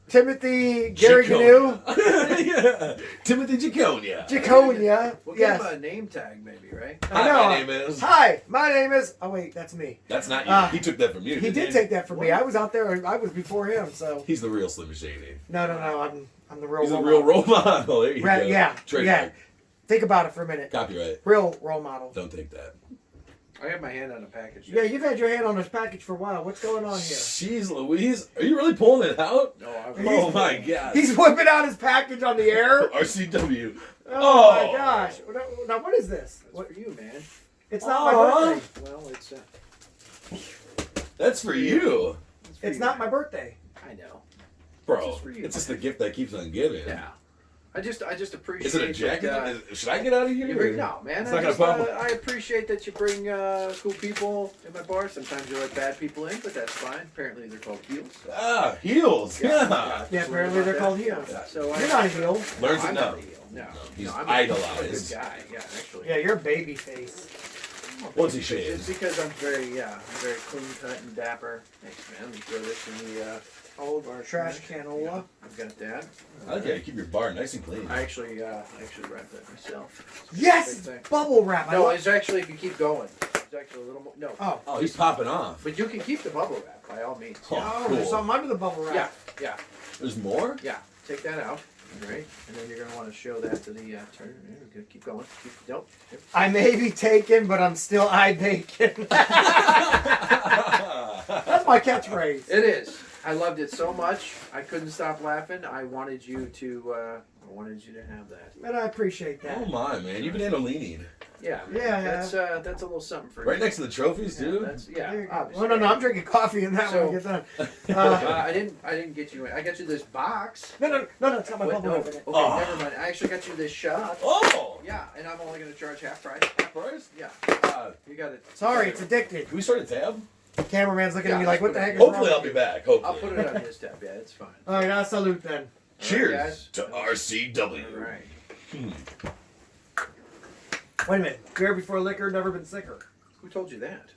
Speaker 2: Timothy Gary Gnu.
Speaker 3: Yeah. Timothy Giaconia.
Speaker 2: Giaconia.
Speaker 4: We'll
Speaker 2: Yes.
Speaker 4: give him a name tag, maybe, right?
Speaker 2: I know.
Speaker 3: My name is.
Speaker 2: Hi, my name is. Oh wait, that's me.
Speaker 3: That's not you. He took that from you.
Speaker 2: He did take that from me. I was out there. I was before him. So
Speaker 3: He's the real Slim Shady.
Speaker 2: no. I'm the real.
Speaker 3: He's a
Speaker 2: role
Speaker 3: real
Speaker 2: model.
Speaker 3: role model. There you go.
Speaker 2: Yeah.
Speaker 3: Trademark.
Speaker 2: Think about it for a minute.
Speaker 3: Copyright.
Speaker 2: Real role model.
Speaker 3: Don't take that.
Speaker 4: I have my hand on a package.
Speaker 2: Yeah, you've had your hand on this package for a while. What's going on here?
Speaker 3: Jeez Louise, are you really pulling it out?
Speaker 4: No,
Speaker 3: Oh my god.
Speaker 2: He's whipping out his package on the air.
Speaker 3: RCW.
Speaker 2: Oh my gosh. Now, what is this?
Speaker 4: What's for you, man?
Speaker 2: It's not my birthday.
Speaker 4: Well, it's...
Speaker 3: That's for you.
Speaker 2: It's not my birthday.
Speaker 4: I know.
Speaker 3: Bro,
Speaker 4: It's for you,
Speaker 3: it's just the gift that keeps on giving.
Speaker 4: Yeah. I just appreciate.
Speaker 3: Is it a jacket?
Speaker 4: That,
Speaker 3: Should I get out of here?
Speaker 4: you bring, no, man.
Speaker 3: It's
Speaker 4: I,
Speaker 3: not
Speaker 4: just,
Speaker 3: gonna pop.
Speaker 4: I appreciate that you bring cool people in my bar. Sometimes you let bad people in, but that's fine. Apparently, they're called heels.
Speaker 3: Ah, heels. Yeah.
Speaker 2: Yeah, apparently they're called heels.
Speaker 4: Yeah. So
Speaker 2: You're not a heel.
Speaker 3: Learn
Speaker 4: I'm
Speaker 3: to
Speaker 4: not
Speaker 3: know.
Speaker 4: a heel. No,
Speaker 3: He's
Speaker 4: I'm
Speaker 3: idolized.
Speaker 4: a good guy. Yeah, actually.
Speaker 2: Yeah, you're a baby face.
Speaker 3: Once he
Speaker 4: It's
Speaker 3: shaves.
Speaker 4: because I'm very clean cut and dapper. Thanks, man. Let me throw this in the old bar
Speaker 2: Trash canola.
Speaker 4: I've got that.
Speaker 3: I like how you keep your bar nice and clean.
Speaker 4: I actually wrapped that myself.
Speaker 2: Yes!
Speaker 4: Big thing.
Speaker 2: Bubble wrap.
Speaker 4: No, it's actually, if you keep going, it's actually a little more. No.
Speaker 3: Oh, he's popping off.
Speaker 4: But you can keep the bubble wrap by all means.
Speaker 3: Oh,
Speaker 2: There's
Speaker 3: cool.
Speaker 2: something under the bubble wrap.
Speaker 4: Yeah.
Speaker 3: There's more?
Speaker 4: Yeah. Take that out. All right. And then you're going to want to show that to the turn. There we go. Keep going. Nope. Yep.
Speaker 2: I may be taken, but I'm still eye bacon. That's my catchphrase.
Speaker 4: It is. I loved it so much. I couldn't stop laughing. I wanted you to have that.
Speaker 2: And I appreciate that.
Speaker 3: Oh my, man. You've been Andolini.
Speaker 4: Yeah.
Speaker 2: Yeah.
Speaker 4: That's a little something for you.
Speaker 3: Right next to the trophies, dude.
Speaker 4: That's,
Speaker 2: Oh, no, I'm drinking coffee in that
Speaker 4: So-
Speaker 2: when I get done.
Speaker 4: I didn't get you. I got you this box.
Speaker 2: No, it's got my
Speaker 4: Wait,
Speaker 2: bubble
Speaker 4: no.
Speaker 2: wrap in it.
Speaker 4: Okay, never mind. I actually got you this shot.
Speaker 3: Oh!
Speaker 4: Yeah, and I'm only going to charge half price.
Speaker 3: Half price?
Speaker 4: Yeah. You got it.
Speaker 2: Sorry, it's addicted.
Speaker 3: Can we start a tab?
Speaker 2: Cameraman's looking at me
Speaker 4: Yeah,
Speaker 2: like, what the heck is
Speaker 3: Hopefully
Speaker 2: wrong
Speaker 3: I'll be
Speaker 2: with
Speaker 3: back.
Speaker 4: I'll
Speaker 3: Hopefully.
Speaker 4: put it on his tab. Yeah, it's fine.
Speaker 2: you? All right, I'll salute then.
Speaker 3: Cheers
Speaker 4: guys.
Speaker 3: to RCW.
Speaker 4: All right.
Speaker 2: Wait a minute. Beer before liquor, never been sicker.
Speaker 4: Who told you that?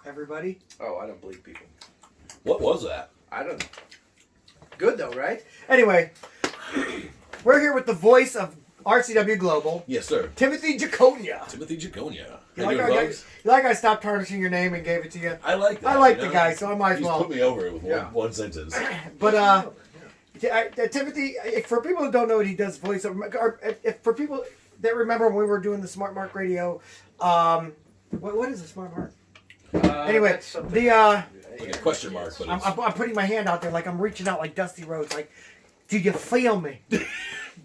Speaker 2: Everybody?
Speaker 4: Oh, I don't believe people.
Speaker 3: What was that?
Speaker 4: I don't know. Good though, right?
Speaker 2: Anyway, we're here with the voice of RCW Global,
Speaker 3: Yes, sir.
Speaker 2: Timothy Giaconia.
Speaker 3: Timothy Giaconia.
Speaker 2: You like I stopped tarnishing your name and gave it to you?
Speaker 3: I like that.
Speaker 2: I like
Speaker 3: you
Speaker 2: the
Speaker 3: know?
Speaker 2: guy, so I might as
Speaker 3: He's
Speaker 2: well.
Speaker 3: put me over with
Speaker 4: Yeah.
Speaker 3: one sentence.
Speaker 2: But Timothy, for people who don't know what he does voiceover, or if for people that remember when we were doing the Smart Mark Radio, what is a Smart Mark? Anyway,
Speaker 4: that's something-
Speaker 2: the
Speaker 3: Like a question mark, but it's...
Speaker 2: I'm putting my hand out there like I'm reaching out like Dusty Rhodes, like, do you feel me?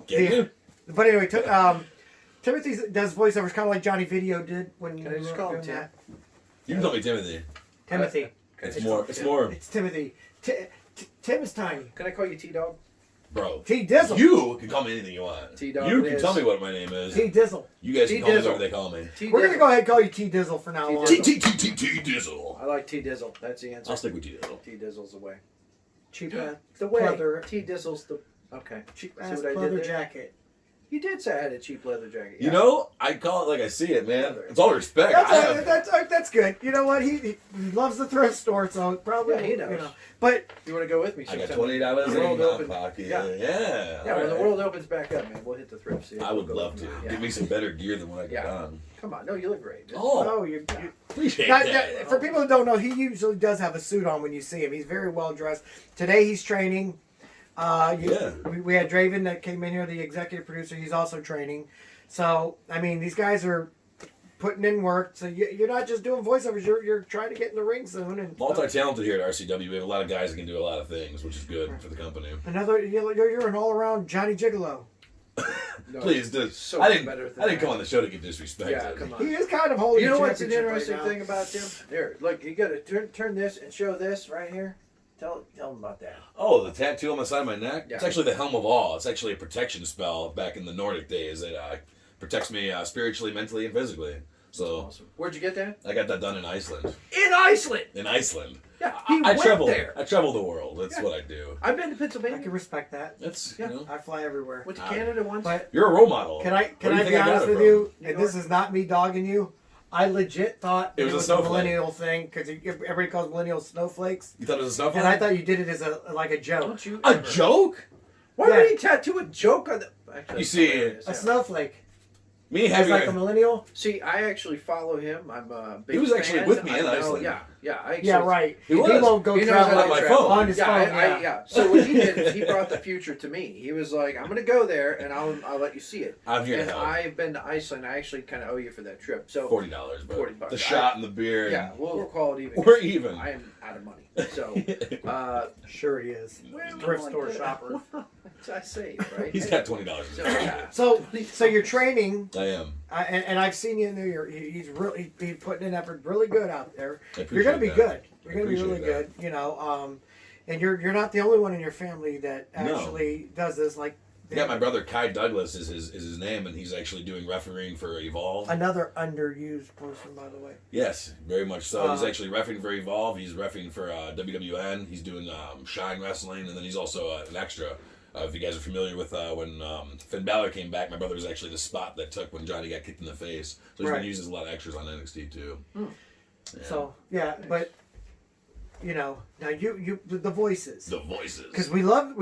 Speaker 3: Get you?
Speaker 2: But anyway, Timothy does voiceovers kind of like Johnny Video did when
Speaker 4: Can I just call him Tim?
Speaker 2: that.
Speaker 3: You can call me Timothy.
Speaker 2: Timothy.
Speaker 3: It's more... It's more...
Speaker 2: It's Timothy. Tim is tiny.
Speaker 4: Can I call you T-Dog?
Speaker 3: Bro.
Speaker 2: T-Dizzle.
Speaker 3: You can call me anything you want.
Speaker 4: T-Dog
Speaker 3: You
Speaker 4: it
Speaker 3: can
Speaker 4: is.
Speaker 3: tell me what my name is.
Speaker 2: T-Dizzle.
Speaker 3: You guys can call me
Speaker 4: T-Dizzle.
Speaker 3: whatever they call me.
Speaker 4: T-Dizzle.
Speaker 2: We're going to go ahead and call you T-Dizzle for now on.
Speaker 3: T-Dizzle.
Speaker 4: I like T-Dizzle. That's the answer.
Speaker 3: I'll stick with T-Dizzle.
Speaker 4: T-Dizzle's the way.
Speaker 2: Cheap
Speaker 4: The way.
Speaker 2: leather.
Speaker 4: T-Dizzle's the... Okay.
Speaker 2: Cheap
Speaker 4: See
Speaker 2: ass
Speaker 4: what I did
Speaker 2: leather
Speaker 4: there?
Speaker 2: jacket.
Speaker 4: You did say I had a cheap leather jacket.
Speaker 3: You know, I call it like I see it, man. It's all respect.
Speaker 2: That's good. You know what? He loves the thrift store, so probably
Speaker 4: Yeah, he knows.
Speaker 2: You know. But
Speaker 4: You want to go with me
Speaker 3: I got
Speaker 4: sometime?
Speaker 3: $20
Speaker 4: The
Speaker 3: in
Speaker 4: world
Speaker 3: my
Speaker 4: open-
Speaker 3: pocket.
Speaker 4: Yeah.
Speaker 3: Yeah.
Speaker 4: Yeah, when the
Speaker 3: alright.
Speaker 4: world opens back up, man, we'll hit the thrift. See if
Speaker 3: I
Speaker 4: we'll
Speaker 3: would
Speaker 4: go
Speaker 3: love
Speaker 4: with
Speaker 3: to.
Speaker 4: me. Yeah.
Speaker 3: Give me some better gear than what I got
Speaker 4: Yeah.
Speaker 3: on.
Speaker 4: Come on. No, you look great.
Speaker 3: Oh,
Speaker 2: you
Speaker 3: appreciate
Speaker 2: now,
Speaker 3: that.
Speaker 2: for people who don't know, he usually does have a suit on when you see him. He's very well dressed. Today he's training. We had Draven that came in here, the executive producer. He's also training. So I mean, these guys are putting in work. So you're not just doing voiceovers. You're trying to get in the ring soon. And
Speaker 3: Multi-talented here at RCW. We have a lot of guys that can do a lot of things, which is good for the company.
Speaker 2: you're an all-around Johnny Gigolo.
Speaker 4: No,
Speaker 3: Please, dude.
Speaker 4: so
Speaker 3: I
Speaker 4: much
Speaker 3: didn't.
Speaker 4: better than
Speaker 3: I didn't come
Speaker 4: that.
Speaker 3: on the show to get disrespected.
Speaker 4: Yeah, come on.
Speaker 2: He is kind of holding.
Speaker 4: You know
Speaker 2: the
Speaker 4: what's an
Speaker 2: championship
Speaker 4: interesting
Speaker 2: right now.
Speaker 4: thing about Tim? Here, look, you got to turn this and show this right here. Tell him about that.
Speaker 3: Oh, the tattoo on the side of my neck?
Speaker 4: Yeah.
Speaker 3: It's actually the Helm of All. It's actually a protection spell back in the Nordic days. It protects me spiritually, mentally, and physically. So
Speaker 4: Awesome. Where'd you get that?
Speaker 3: I got that done in Iceland.
Speaker 4: In Iceland.
Speaker 3: In Iceland.
Speaker 4: Yeah, he
Speaker 3: I
Speaker 4: went
Speaker 3: travel
Speaker 4: there.
Speaker 3: I travel the world. That's
Speaker 4: Yeah.
Speaker 3: what I do.
Speaker 4: I've been to
Speaker 2: I
Speaker 4: Pennsylvania.
Speaker 2: can respect that.
Speaker 3: That's
Speaker 4: Yeah.
Speaker 3: you know.
Speaker 2: I fly everywhere.
Speaker 4: Went to Canada once.
Speaker 2: But
Speaker 3: You're a role model.
Speaker 2: can I
Speaker 3: Where do you
Speaker 2: be
Speaker 3: think I got
Speaker 2: honest
Speaker 3: it
Speaker 2: with
Speaker 3: from?
Speaker 2: you?
Speaker 4: New
Speaker 2: And
Speaker 4: York?
Speaker 2: this is not me dogging you. I legit thought
Speaker 3: It was a
Speaker 2: a
Speaker 3: snowflake.
Speaker 2: millennial thing because everybody calls millennials snowflakes,
Speaker 3: You thought it was a snowflake?
Speaker 2: and I thought you did it as a joke.
Speaker 4: Don't you
Speaker 3: A
Speaker 4: ever.
Speaker 3: joke?
Speaker 4: Why
Speaker 2: Yeah.
Speaker 4: would he tattoo a joke on the... Actually,
Speaker 3: You see,
Speaker 4: hilarious,
Speaker 2: A
Speaker 4: yeah.
Speaker 2: snowflake.
Speaker 3: Me
Speaker 2: It's
Speaker 3: having
Speaker 2: like a millennial.
Speaker 4: See, I actually follow him. I'm a big
Speaker 3: He was actually
Speaker 4: fan.
Speaker 3: with me
Speaker 4: I
Speaker 3: in
Speaker 4: know,
Speaker 3: Iceland.
Speaker 4: Yeah. Yeah,
Speaker 2: Yeah, right.
Speaker 3: He was.
Speaker 2: won't go
Speaker 4: He knows
Speaker 2: travel
Speaker 4: how
Speaker 3: on
Speaker 4: to
Speaker 3: my
Speaker 4: travel.
Speaker 3: phone.
Speaker 2: on his phone. Yeah.
Speaker 4: So what he did is he brought the future to me. He was like, "I'm going to go there, and I'll let you see it."
Speaker 3: I'm here to
Speaker 4: And
Speaker 3: help.
Speaker 4: I've been to Iceland. I actually kind of owe you for that trip. So
Speaker 3: $40, but
Speaker 4: $40.
Speaker 3: the shot and the beer.
Speaker 4: Yeah, we'll call it even.
Speaker 3: We're even.
Speaker 4: I am out of money. So,
Speaker 2: Sure he is. Thrift store shopper.
Speaker 4: I say, right?
Speaker 3: He's got $20.
Speaker 4: So, yeah.
Speaker 2: So you're training,
Speaker 3: I am.
Speaker 2: and I've seen you in there. He's putting in effort, really good out there.
Speaker 3: I
Speaker 2: You're going to be
Speaker 3: appreciate
Speaker 2: good.
Speaker 3: that.
Speaker 2: You're going to be really
Speaker 3: Appreciate
Speaker 2: good. You know, and you're not the only one in your family that actually does this. Like,
Speaker 3: Yeah, my brother Kai Douglas is his name, and he's actually doing refereeing for Evolve.
Speaker 2: another underused person, by the way.
Speaker 3: Yes, very much so. He's actually refereeing for Evolve. He's refereeing for WWN. He's doing Shine Wrestling, and then he's also an extra. If you guys are familiar with when Finn Balor came back, my brother was actually the spot that took when Johnny got kicked in the face. So he's been using a lot of extras on NXT too.
Speaker 2: Mm.
Speaker 3: Yeah.
Speaker 2: So yeah, but you know, now you the voices.
Speaker 3: The voices.
Speaker 2: Because we love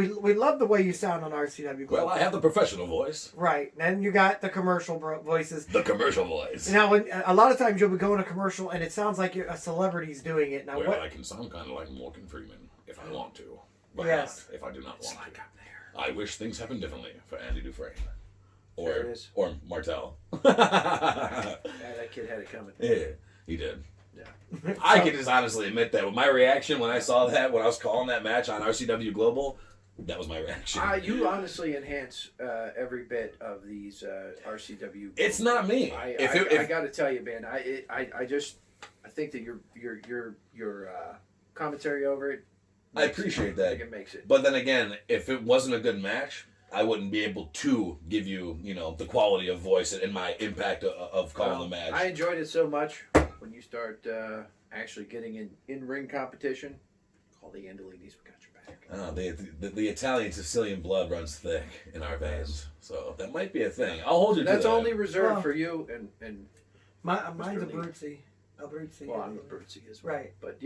Speaker 2: the way you sound on RCW Global.
Speaker 3: Well, I have the professional voice.
Speaker 2: Right. Then you got the commercial voices.
Speaker 3: The commercial voice.
Speaker 2: Now, a lot of times you'll be going to commercial and it sounds like a celebrity's doing it. Now,
Speaker 3: Well, I can sound kind of like Morgan Freeman if I want to. But
Speaker 2: Yes.
Speaker 3: not if I do not want to. I wish things happened differently for Andy Dufresne.
Speaker 4: There it is.
Speaker 3: Or Martel.
Speaker 4: Yeah, that kid had it coming.
Speaker 3: Yeah, he did.
Speaker 4: Yeah.
Speaker 3: I can just honestly admit that. My reaction when I saw that, when I was calling that match on RCW Global, that was my reaction.
Speaker 4: You honestly enhance every bit of these RCW.
Speaker 3: It's not me.
Speaker 4: I got to tell you, man. I think that your commentary over it.
Speaker 3: I appreciate that.
Speaker 4: It makes it.
Speaker 3: But then again, if it wasn't a good match, I wouldn't be able to give you, the quality of voice and my impact of calling the match.
Speaker 4: I enjoyed it so much when you start actually getting in ring competition. Call the Andolinis. We got your back.
Speaker 3: The Italian Sicilian blood runs thick in our veins, so that might be a thing. I'll hold you to that.
Speaker 4: That's only reserved for you and.
Speaker 2: Mine's Abruzzi.
Speaker 4: Well, I'm Abruzzi as well.
Speaker 2: Right.
Speaker 4: But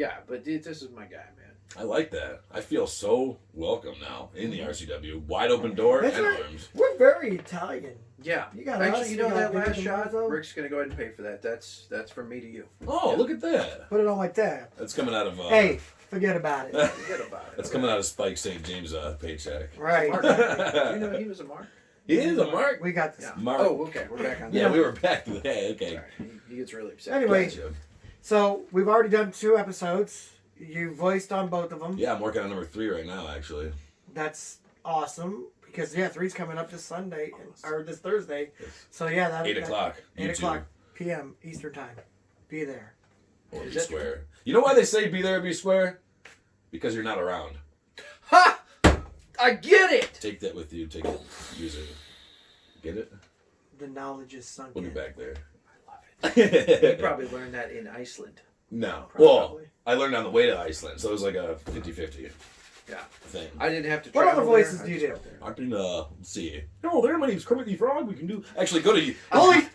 Speaker 4: this is my guy, man.
Speaker 3: I like that. I feel so welcome now in the RCW. Wide open door
Speaker 2: That's
Speaker 3: and
Speaker 2: right.
Speaker 3: arms.
Speaker 2: We're very Italian.
Speaker 4: Yeah.
Speaker 2: You got
Speaker 4: actually,
Speaker 2: us,
Speaker 4: you know
Speaker 2: got
Speaker 4: that last
Speaker 2: David
Speaker 4: shot.
Speaker 2: Mazzo.
Speaker 4: Rick's gonna go ahead and pay for that. That's from me to you.
Speaker 3: Oh, look at that.
Speaker 2: Put it on my tab.
Speaker 3: That's coming out of.
Speaker 2: Hey, forget about it.
Speaker 4: Forget about it.
Speaker 3: That's coming out of Spike St. James' paycheck.
Speaker 2: Right.
Speaker 4: Mark, you know he was a Mark.
Speaker 3: He is a Mark.
Speaker 2: We got this.
Speaker 4: Yeah.
Speaker 3: Mark.
Speaker 4: Oh, okay. We're back on that.
Speaker 3: Yeah, we were back to that. Okay.
Speaker 4: Sorry. He gets really upset.
Speaker 2: Anyway,
Speaker 3: Gotcha.
Speaker 2: so we've already done 2 episodes. You voiced on both of them.
Speaker 3: Yeah, I'm working on number 3 right now, actually.
Speaker 2: That's awesome because 3's coming up this Sunday or this Thursday. So yeah, that
Speaker 3: 8 o'clock.
Speaker 2: 8
Speaker 3: YouTube.
Speaker 2: o'clock p.m. Eastern time. Be there.
Speaker 3: Or be square. You know why they say be there or be square? Because you're not around.
Speaker 4: Ha! I get it.
Speaker 3: Take that with you. Take it. Use it. Get it?
Speaker 2: The knowledge is sunk
Speaker 3: We'll
Speaker 2: in.
Speaker 3: be back there.
Speaker 4: I love it. You probably learned that in Iceland.
Speaker 3: No.
Speaker 2: Probably.
Speaker 3: Well, I learned on the way to Iceland, so it was like a 50-50
Speaker 4: Yeah.
Speaker 3: thing.
Speaker 4: I didn't have to.
Speaker 2: What
Speaker 4: travel
Speaker 2: other voices
Speaker 4: there.
Speaker 2: do you
Speaker 4: I
Speaker 2: do?
Speaker 4: just went there.
Speaker 3: I can, let's see. Hello there, my name's Kermit the Frog. We can do... Actually, go to...
Speaker 2: Holy!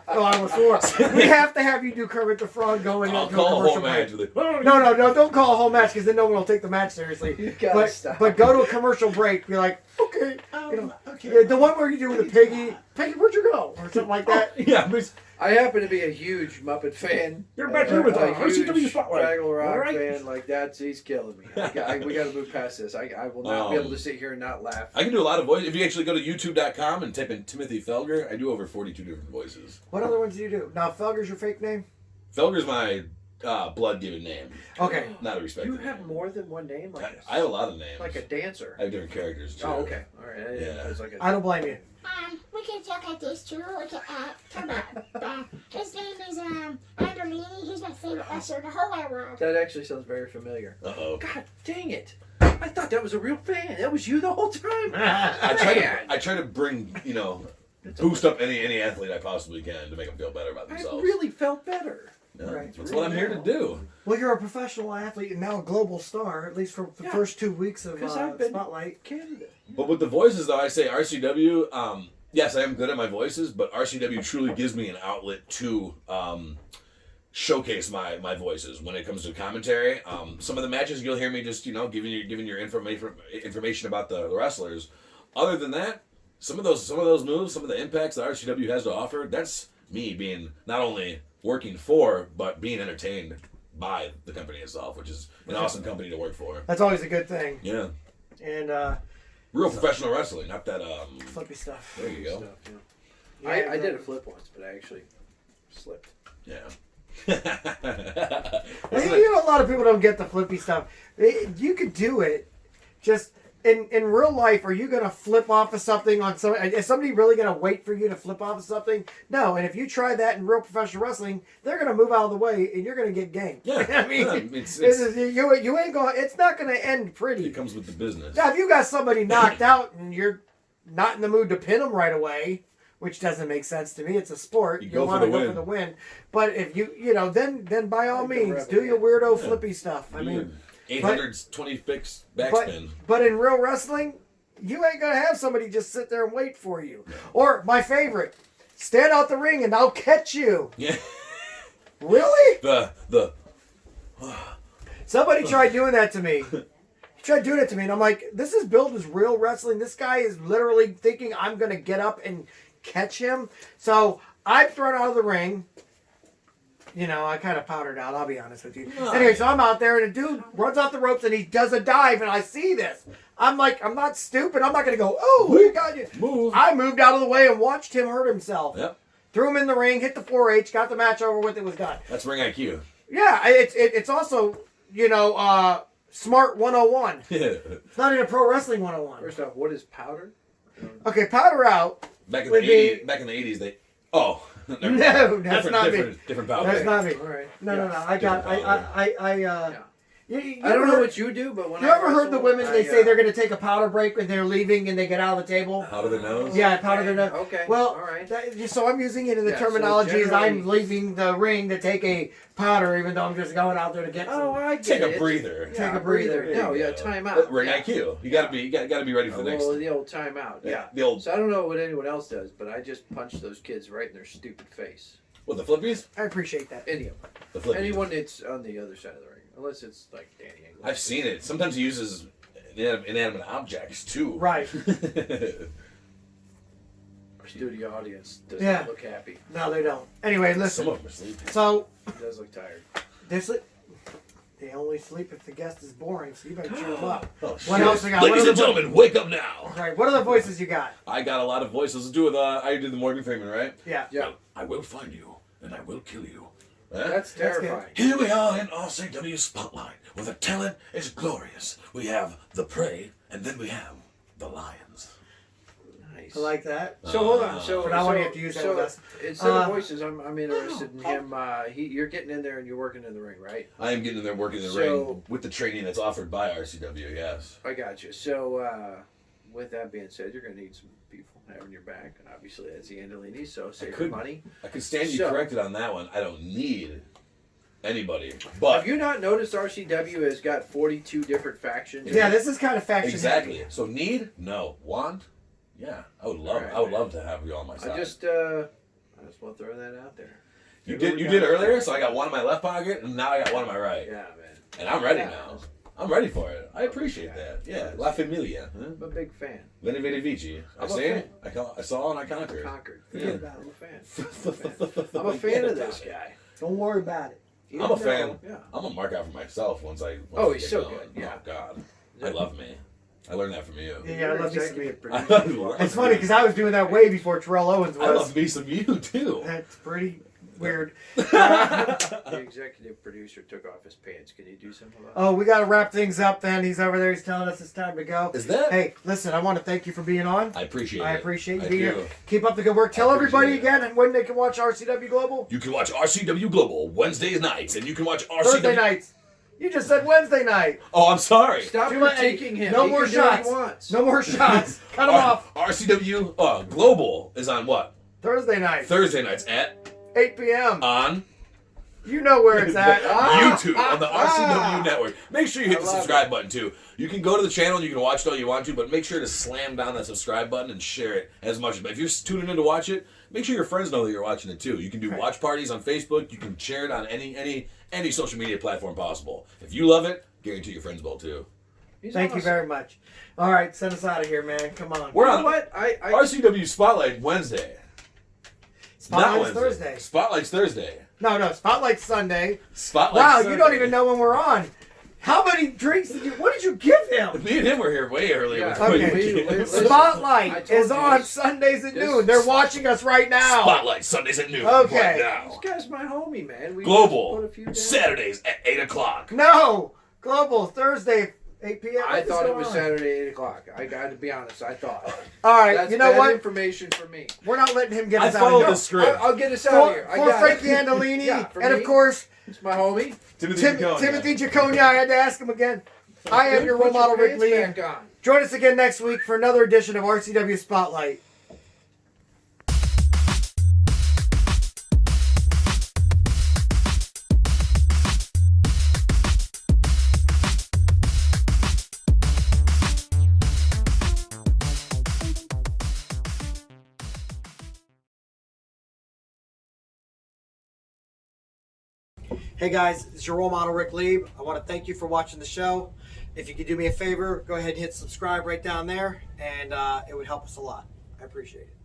Speaker 2: Oh, I was for. We have to have you do Kermit the Frog going
Speaker 3: I'll
Speaker 2: into a
Speaker 3: call a
Speaker 2: commercial
Speaker 3: whole match
Speaker 2: break.
Speaker 3: with it.
Speaker 2: No, don't call a whole match because then no one will take the match seriously.
Speaker 4: You gotta stop.
Speaker 2: But go to a commercial break. Be like, okay,
Speaker 4: okay.
Speaker 2: the one where you do with the Piggy, where'd you go, or something like that.
Speaker 3: Yeah, but...
Speaker 4: I happen to be a huge Muppet fan.
Speaker 5: You're back here with
Speaker 4: a
Speaker 5: RCW
Speaker 4: huge
Speaker 5: Spotlight.
Speaker 4: Fraggle Rock
Speaker 5: All right.
Speaker 4: fan. Like he's killing me. We got to move past this. I will not be able to sit here and not laugh.
Speaker 3: I can do a lot of voices. If you actually go to youtube.com and type in Timothy Felger, I do over 42 different voices.
Speaker 2: What other ones do you do? Now, Felger's your fake name?
Speaker 3: Felger's my blood-given name.
Speaker 2: Okay.
Speaker 3: Not a respected
Speaker 4: You have
Speaker 3: name.
Speaker 4: more than one name, like
Speaker 3: I have a lot of names.
Speaker 4: like a dancer.
Speaker 3: I have different characters, too.
Speaker 4: Oh, okay. All right. I didn't know it was like a-
Speaker 2: I don't blame you.
Speaker 13: We can talk like this too. We can talk about his name is Andolini. He's my favorite wrestler in the whole wide world.
Speaker 4: That actually sounds very familiar.
Speaker 3: Uh-oh.
Speaker 4: God dang it! I thought that was a real fan. That was you the whole time.
Speaker 3: I try to bring, boost up any athlete I possibly can to make them feel better about
Speaker 4: I
Speaker 3: themselves.
Speaker 4: really felt better.
Speaker 3: Yeah,
Speaker 2: Right.
Speaker 3: that's what I'm here to do.
Speaker 2: Well, you're a professional athlete and now a global star, at least for the first 2 weeks of
Speaker 4: Because I've been
Speaker 2: Spotlight.
Speaker 4: Canada.
Speaker 3: But with the voices, though, I say RCW, yes, I am good at my voices, but RCW truly gives me an outlet to showcase my voices when it comes to commentary. Some of the matches you'll hear me just, giving your information about the wrestlers. Other than that, some of those moves, some of the impacts that RCW has to offer, that's me being not only working for, but being entertained by the company itself, which is an awesome company to work for.
Speaker 2: That's always a good thing.
Speaker 3: Yeah.
Speaker 2: And
Speaker 3: real professional wrestling, not that
Speaker 2: flippy stuff.
Speaker 3: There you go.
Speaker 4: Stuff, yeah. I did a flip once, but I actually slipped.
Speaker 3: Yeah.
Speaker 2: You know, a lot of people don't get the flippy stuff. You could do it. Just in real life, are you going to flip off of something on some? Is somebody really going to wait for you to flip off of something? No. And if you try that in real professional wrestling, they're going to move out of the way, and you're going to get ganked.
Speaker 3: Yeah.
Speaker 2: I mean, you ain't going. It's not going to end pretty.
Speaker 3: It comes with the business.
Speaker 2: Now, if you got somebody knocked out and you're not in the mood to pin them right away, which doesn't make sense to me. It's a sport. You want to go for the win. But if then by all means, do your weirdo flippy stuff. I mean,
Speaker 3: 826 backspin.
Speaker 2: But in real wrestling, you ain't going to have somebody just sit there and wait for you. No. Or my favorite, stand out the ring and I'll catch you.
Speaker 3: Yeah.
Speaker 2: Really?
Speaker 3: Somebody
Speaker 2: tried doing that to me. Tried doing it to me, and I'm like, this is billed as real wrestling. This guy is literally thinking I'm going to get up and catch him. So I'm thrown out of the ring. You know, I kind of powdered out, I'll be honest with you. Nice. Anyway, so I'm out there, and a dude runs off the ropes, and he does a dive, and I see this. I'm like, I'm not stupid. I'm not going to go, oh, you got you.
Speaker 3: Move.
Speaker 2: I moved out of the way and watched him hurt himself.
Speaker 3: Yep.
Speaker 2: Threw him in the ring, hit the 4H, got the match over with, it was done.
Speaker 3: That's ring IQ.
Speaker 2: Yeah, it's also, you know, Smart 101.
Speaker 3: Yeah.
Speaker 2: It's not even Pro Wrestling 101.
Speaker 4: First off, what is powder?
Speaker 2: Okay, powder out.
Speaker 3: Back in the 80s, they. Oh.
Speaker 2: No, that's not me.
Speaker 3: Different powder.
Speaker 2: That's not me.
Speaker 4: All right.
Speaker 2: No. I
Speaker 4: don't know what you do, but when
Speaker 2: you ever heard the women? They say they're going to take a powder break when they're leaving, and they get out of the table.
Speaker 3: Powder their nose.
Speaker 2: Yeah, powder their nose.
Speaker 4: Okay.
Speaker 2: Well,
Speaker 4: all right.
Speaker 2: So I'm using it in the terminology as I'm leaving the ring to take a powder, even though I'm just going out there to get.
Speaker 4: Oh, I get
Speaker 3: take
Speaker 4: it.
Speaker 3: a breather.
Speaker 2: Take a breather.
Speaker 4: No, time out.
Speaker 3: Ring IQ. You got to be ready for the next.
Speaker 4: Well, the old time out. Yeah.
Speaker 3: The old.
Speaker 4: So I don't know what anyone else does, but I just punch those kids right in their stupid face.
Speaker 3: What, the flippies?
Speaker 2: I appreciate that.
Speaker 4: Any of them. Anyone that's on the other side of the ring. Unless it's like Danny English.
Speaker 3: I've seen it. Sometimes he uses inanimate objects, too.
Speaker 2: Right.
Speaker 4: Our studio audience does not look happy.
Speaker 2: No, they don't. Anyway, listen.
Speaker 3: Some of them are sleeping.
Speaker 2: So.
Speaker 4: He does look tired.
Speaker 2: They only sleep if the guest is boring, so you better cheer them up.
Speaker 3: Oh,
Speaker 2: what else we got?
Speaker 3: Ladies and gentlemen, wake up now.
Speaker 2: Right. What other voices you got?
Speaker 3: I got a lot of voices. Let's do with I did the Morgan Freeman, right?
Speaker 2: Yeah.
Speaker 3: I will find you, and I will kill you.
Speaker 4: That's terrifying.
Speaker 3: Here we are in RCW Spotlight, where the talent is glorious. We have the prey, and then we have the lions.
Speaker 4: Nice.
Speaker 2: I like that.
Speaker 4: So hold on.
Speaker 2: But I want you to use that with us.
Speaker 4: Instead of voices, I'm interested in him. You're getting in there and you're working in the ring, right?
Speaker 3: I am getting in there working in the ring with the training that's offered by RCW, yes.
Speaker 4: I got you. So with that being said, you're going to need some people having your back. And obviously, that's the Andolini, so save your money.
Speaker 3: I could stand you corrected on that one. I don't need anybody. But
Speaker 4: have you not noticed RCW has got 42 different factions?
Speaker 2: Yeah, this is kind of faction
Speaker 3: exactly.
Speaker 2: heavy.
Speaker 3: So need? No. Want? Yeah. I would love. I would love to have you on my side.
Speaker 4: I just want to throw that out there.
Speaker 3: You did earlier, so I got one in my left pocket, and now I got one in my right.
Speaker 4: Yeah, man.
Speaker 3: And I'm ready now. I'm ready for it. I appreciate that. Yeah, La Familia. Huh?
Speaker 4: I'm a big fan.
Speaker 3: Veni Vidi Vici. I saw and I conquered.
Speaker 4: Forget about it. I'm a fan. I'm a fan of this guy.
Speaker 2: Don't worry about it.
Speaker 3: I'm a fan. Yeah. I'm gonna mark out for myself once I.
Speaker 4: He's so good. Yeah.
Speaker 3: Oh God, I love me. I learned that from you.
Speaker 2: Yeah, I love me some you. It's funny because I was doing that way before Terrell Owens was.
Speaker 3: I love me some you too.
Speaker 2: That's pretty weird.
Speaker 4: The executive producer took off his pants. Can you do something about that?
Speaker 2: Oh, we got to wrap things up then. He's over there. He's telling us it's time to go.
Speaker 3: Is that?
Speaker 2: Hey, listen, I want to thank you for being on.
Speaker 3: I appreciate it.
Speaker 2: I appreciate you being here. Keep up the good work. Tell everybody again when they can watch RCW Global.
Speaker 3: You can watch RCW Global Wednesdays nights, and you can watch RCW...
Speaker 2: Thursday nights. You just said Wednesday night.
Speaker 3: Oh, I'm sorry.
Speaker 4: Stop critiquing him.
Speaker 2: No more shots. No more shots. Cut him off.
Speaker 3: RCW Global is on what?
Speaker 2: Thursday night.
Speaker 3: Thursday nights at
Speaker 2: 8 p.m.
Speaker 3: on.
Speaker 2: You know where it's at.
Speaker 3: YouTube on the RCW Network. Make sure you hit the subscribe button too. You can go to the channel and you can watch it all you want to, but make sure to slam down that subscribe button and share it as much as. If you're tuning in to watch it, make sure your friends know that you're watching it too. You can do watch parties on Facebook. You can share it on any social media platform possible. If you love it, guarantee your friends will too.
Speaker 2: Thank you very much. All right, send us out of here, man. Come on.
Speaker 3: We're on RCW Spotlight Wednesday.
Speaker 2: Spotlight's Thursday.
Speaker 3: Spotlight's Thursday.
Speaker 2: No, Spotlight's Sunday.
Speaker 3: Spotlight's
Speaker 2: Wow,
Speaker 3: Sunday.
Speaker 2: you don't even know when we're on. How many drinks did you? What did you give him?
Speaker 3: Me and him were here way earlier.
Speaker 4: Yeah,
Speaker 2: Okay. Spotlight is on Sundays at noon. They're watching us right now.
Speaker 3: Spotlight Sundays at noon.
Speaker 2: Okay.
Speaker 3: Right now.
Speaker 4: This guy's my homie, man. We
Speaker 3: Global
Speaker 4: put a few down.
Speaker 3: Saturdays at 8 o'clock.
Speaker 2: No, Global Thursday 8 p.m.
Speaker 4: I
Speaker 2: What's
Speaker 4: thought it
Speaker 2: going
Speaker 4: was
Speaker 2: on?
Speaker 4: Saturday 8 o'clock. I got to be honest. I thought.
Speaker 2: All right,
Speaker 4: That's
Speaker 2: you know
Speaker 4: bad
Speaker 2: what?
Speaker 4: information for me.
Speaker 2: We're not letting him get
Speaker 3: I
Speaker 2: us out
Speaker 3: followed
Speaker 2: of
Speaker 3: the
Speaker 2: here.
Speaker 3: script.
Speaker 4: I'll get us out of here. I
Speaker 2: For
Speaker 4: got
Speaker 2: Frankie
Speaker 4: it.
Speaker 2: Andolini,
Speaker 4: Yeah, for
Speaker 2: and
Speaker 4: me.
Speaker 2: of course,
Speaker 4: It's my homie.
Speaker 2: Timothy Giaconia. I had to ask him again. I am your role model, Ric Lieb. Join us again next week for another edition of RCW Spotlight. Hey guys, it's your role model, Ric Lieb. I want to thank you for watching the show. If you could do me a favor, go ahead and hit subscribe right down there, and it would help us a lot. I appreciate it.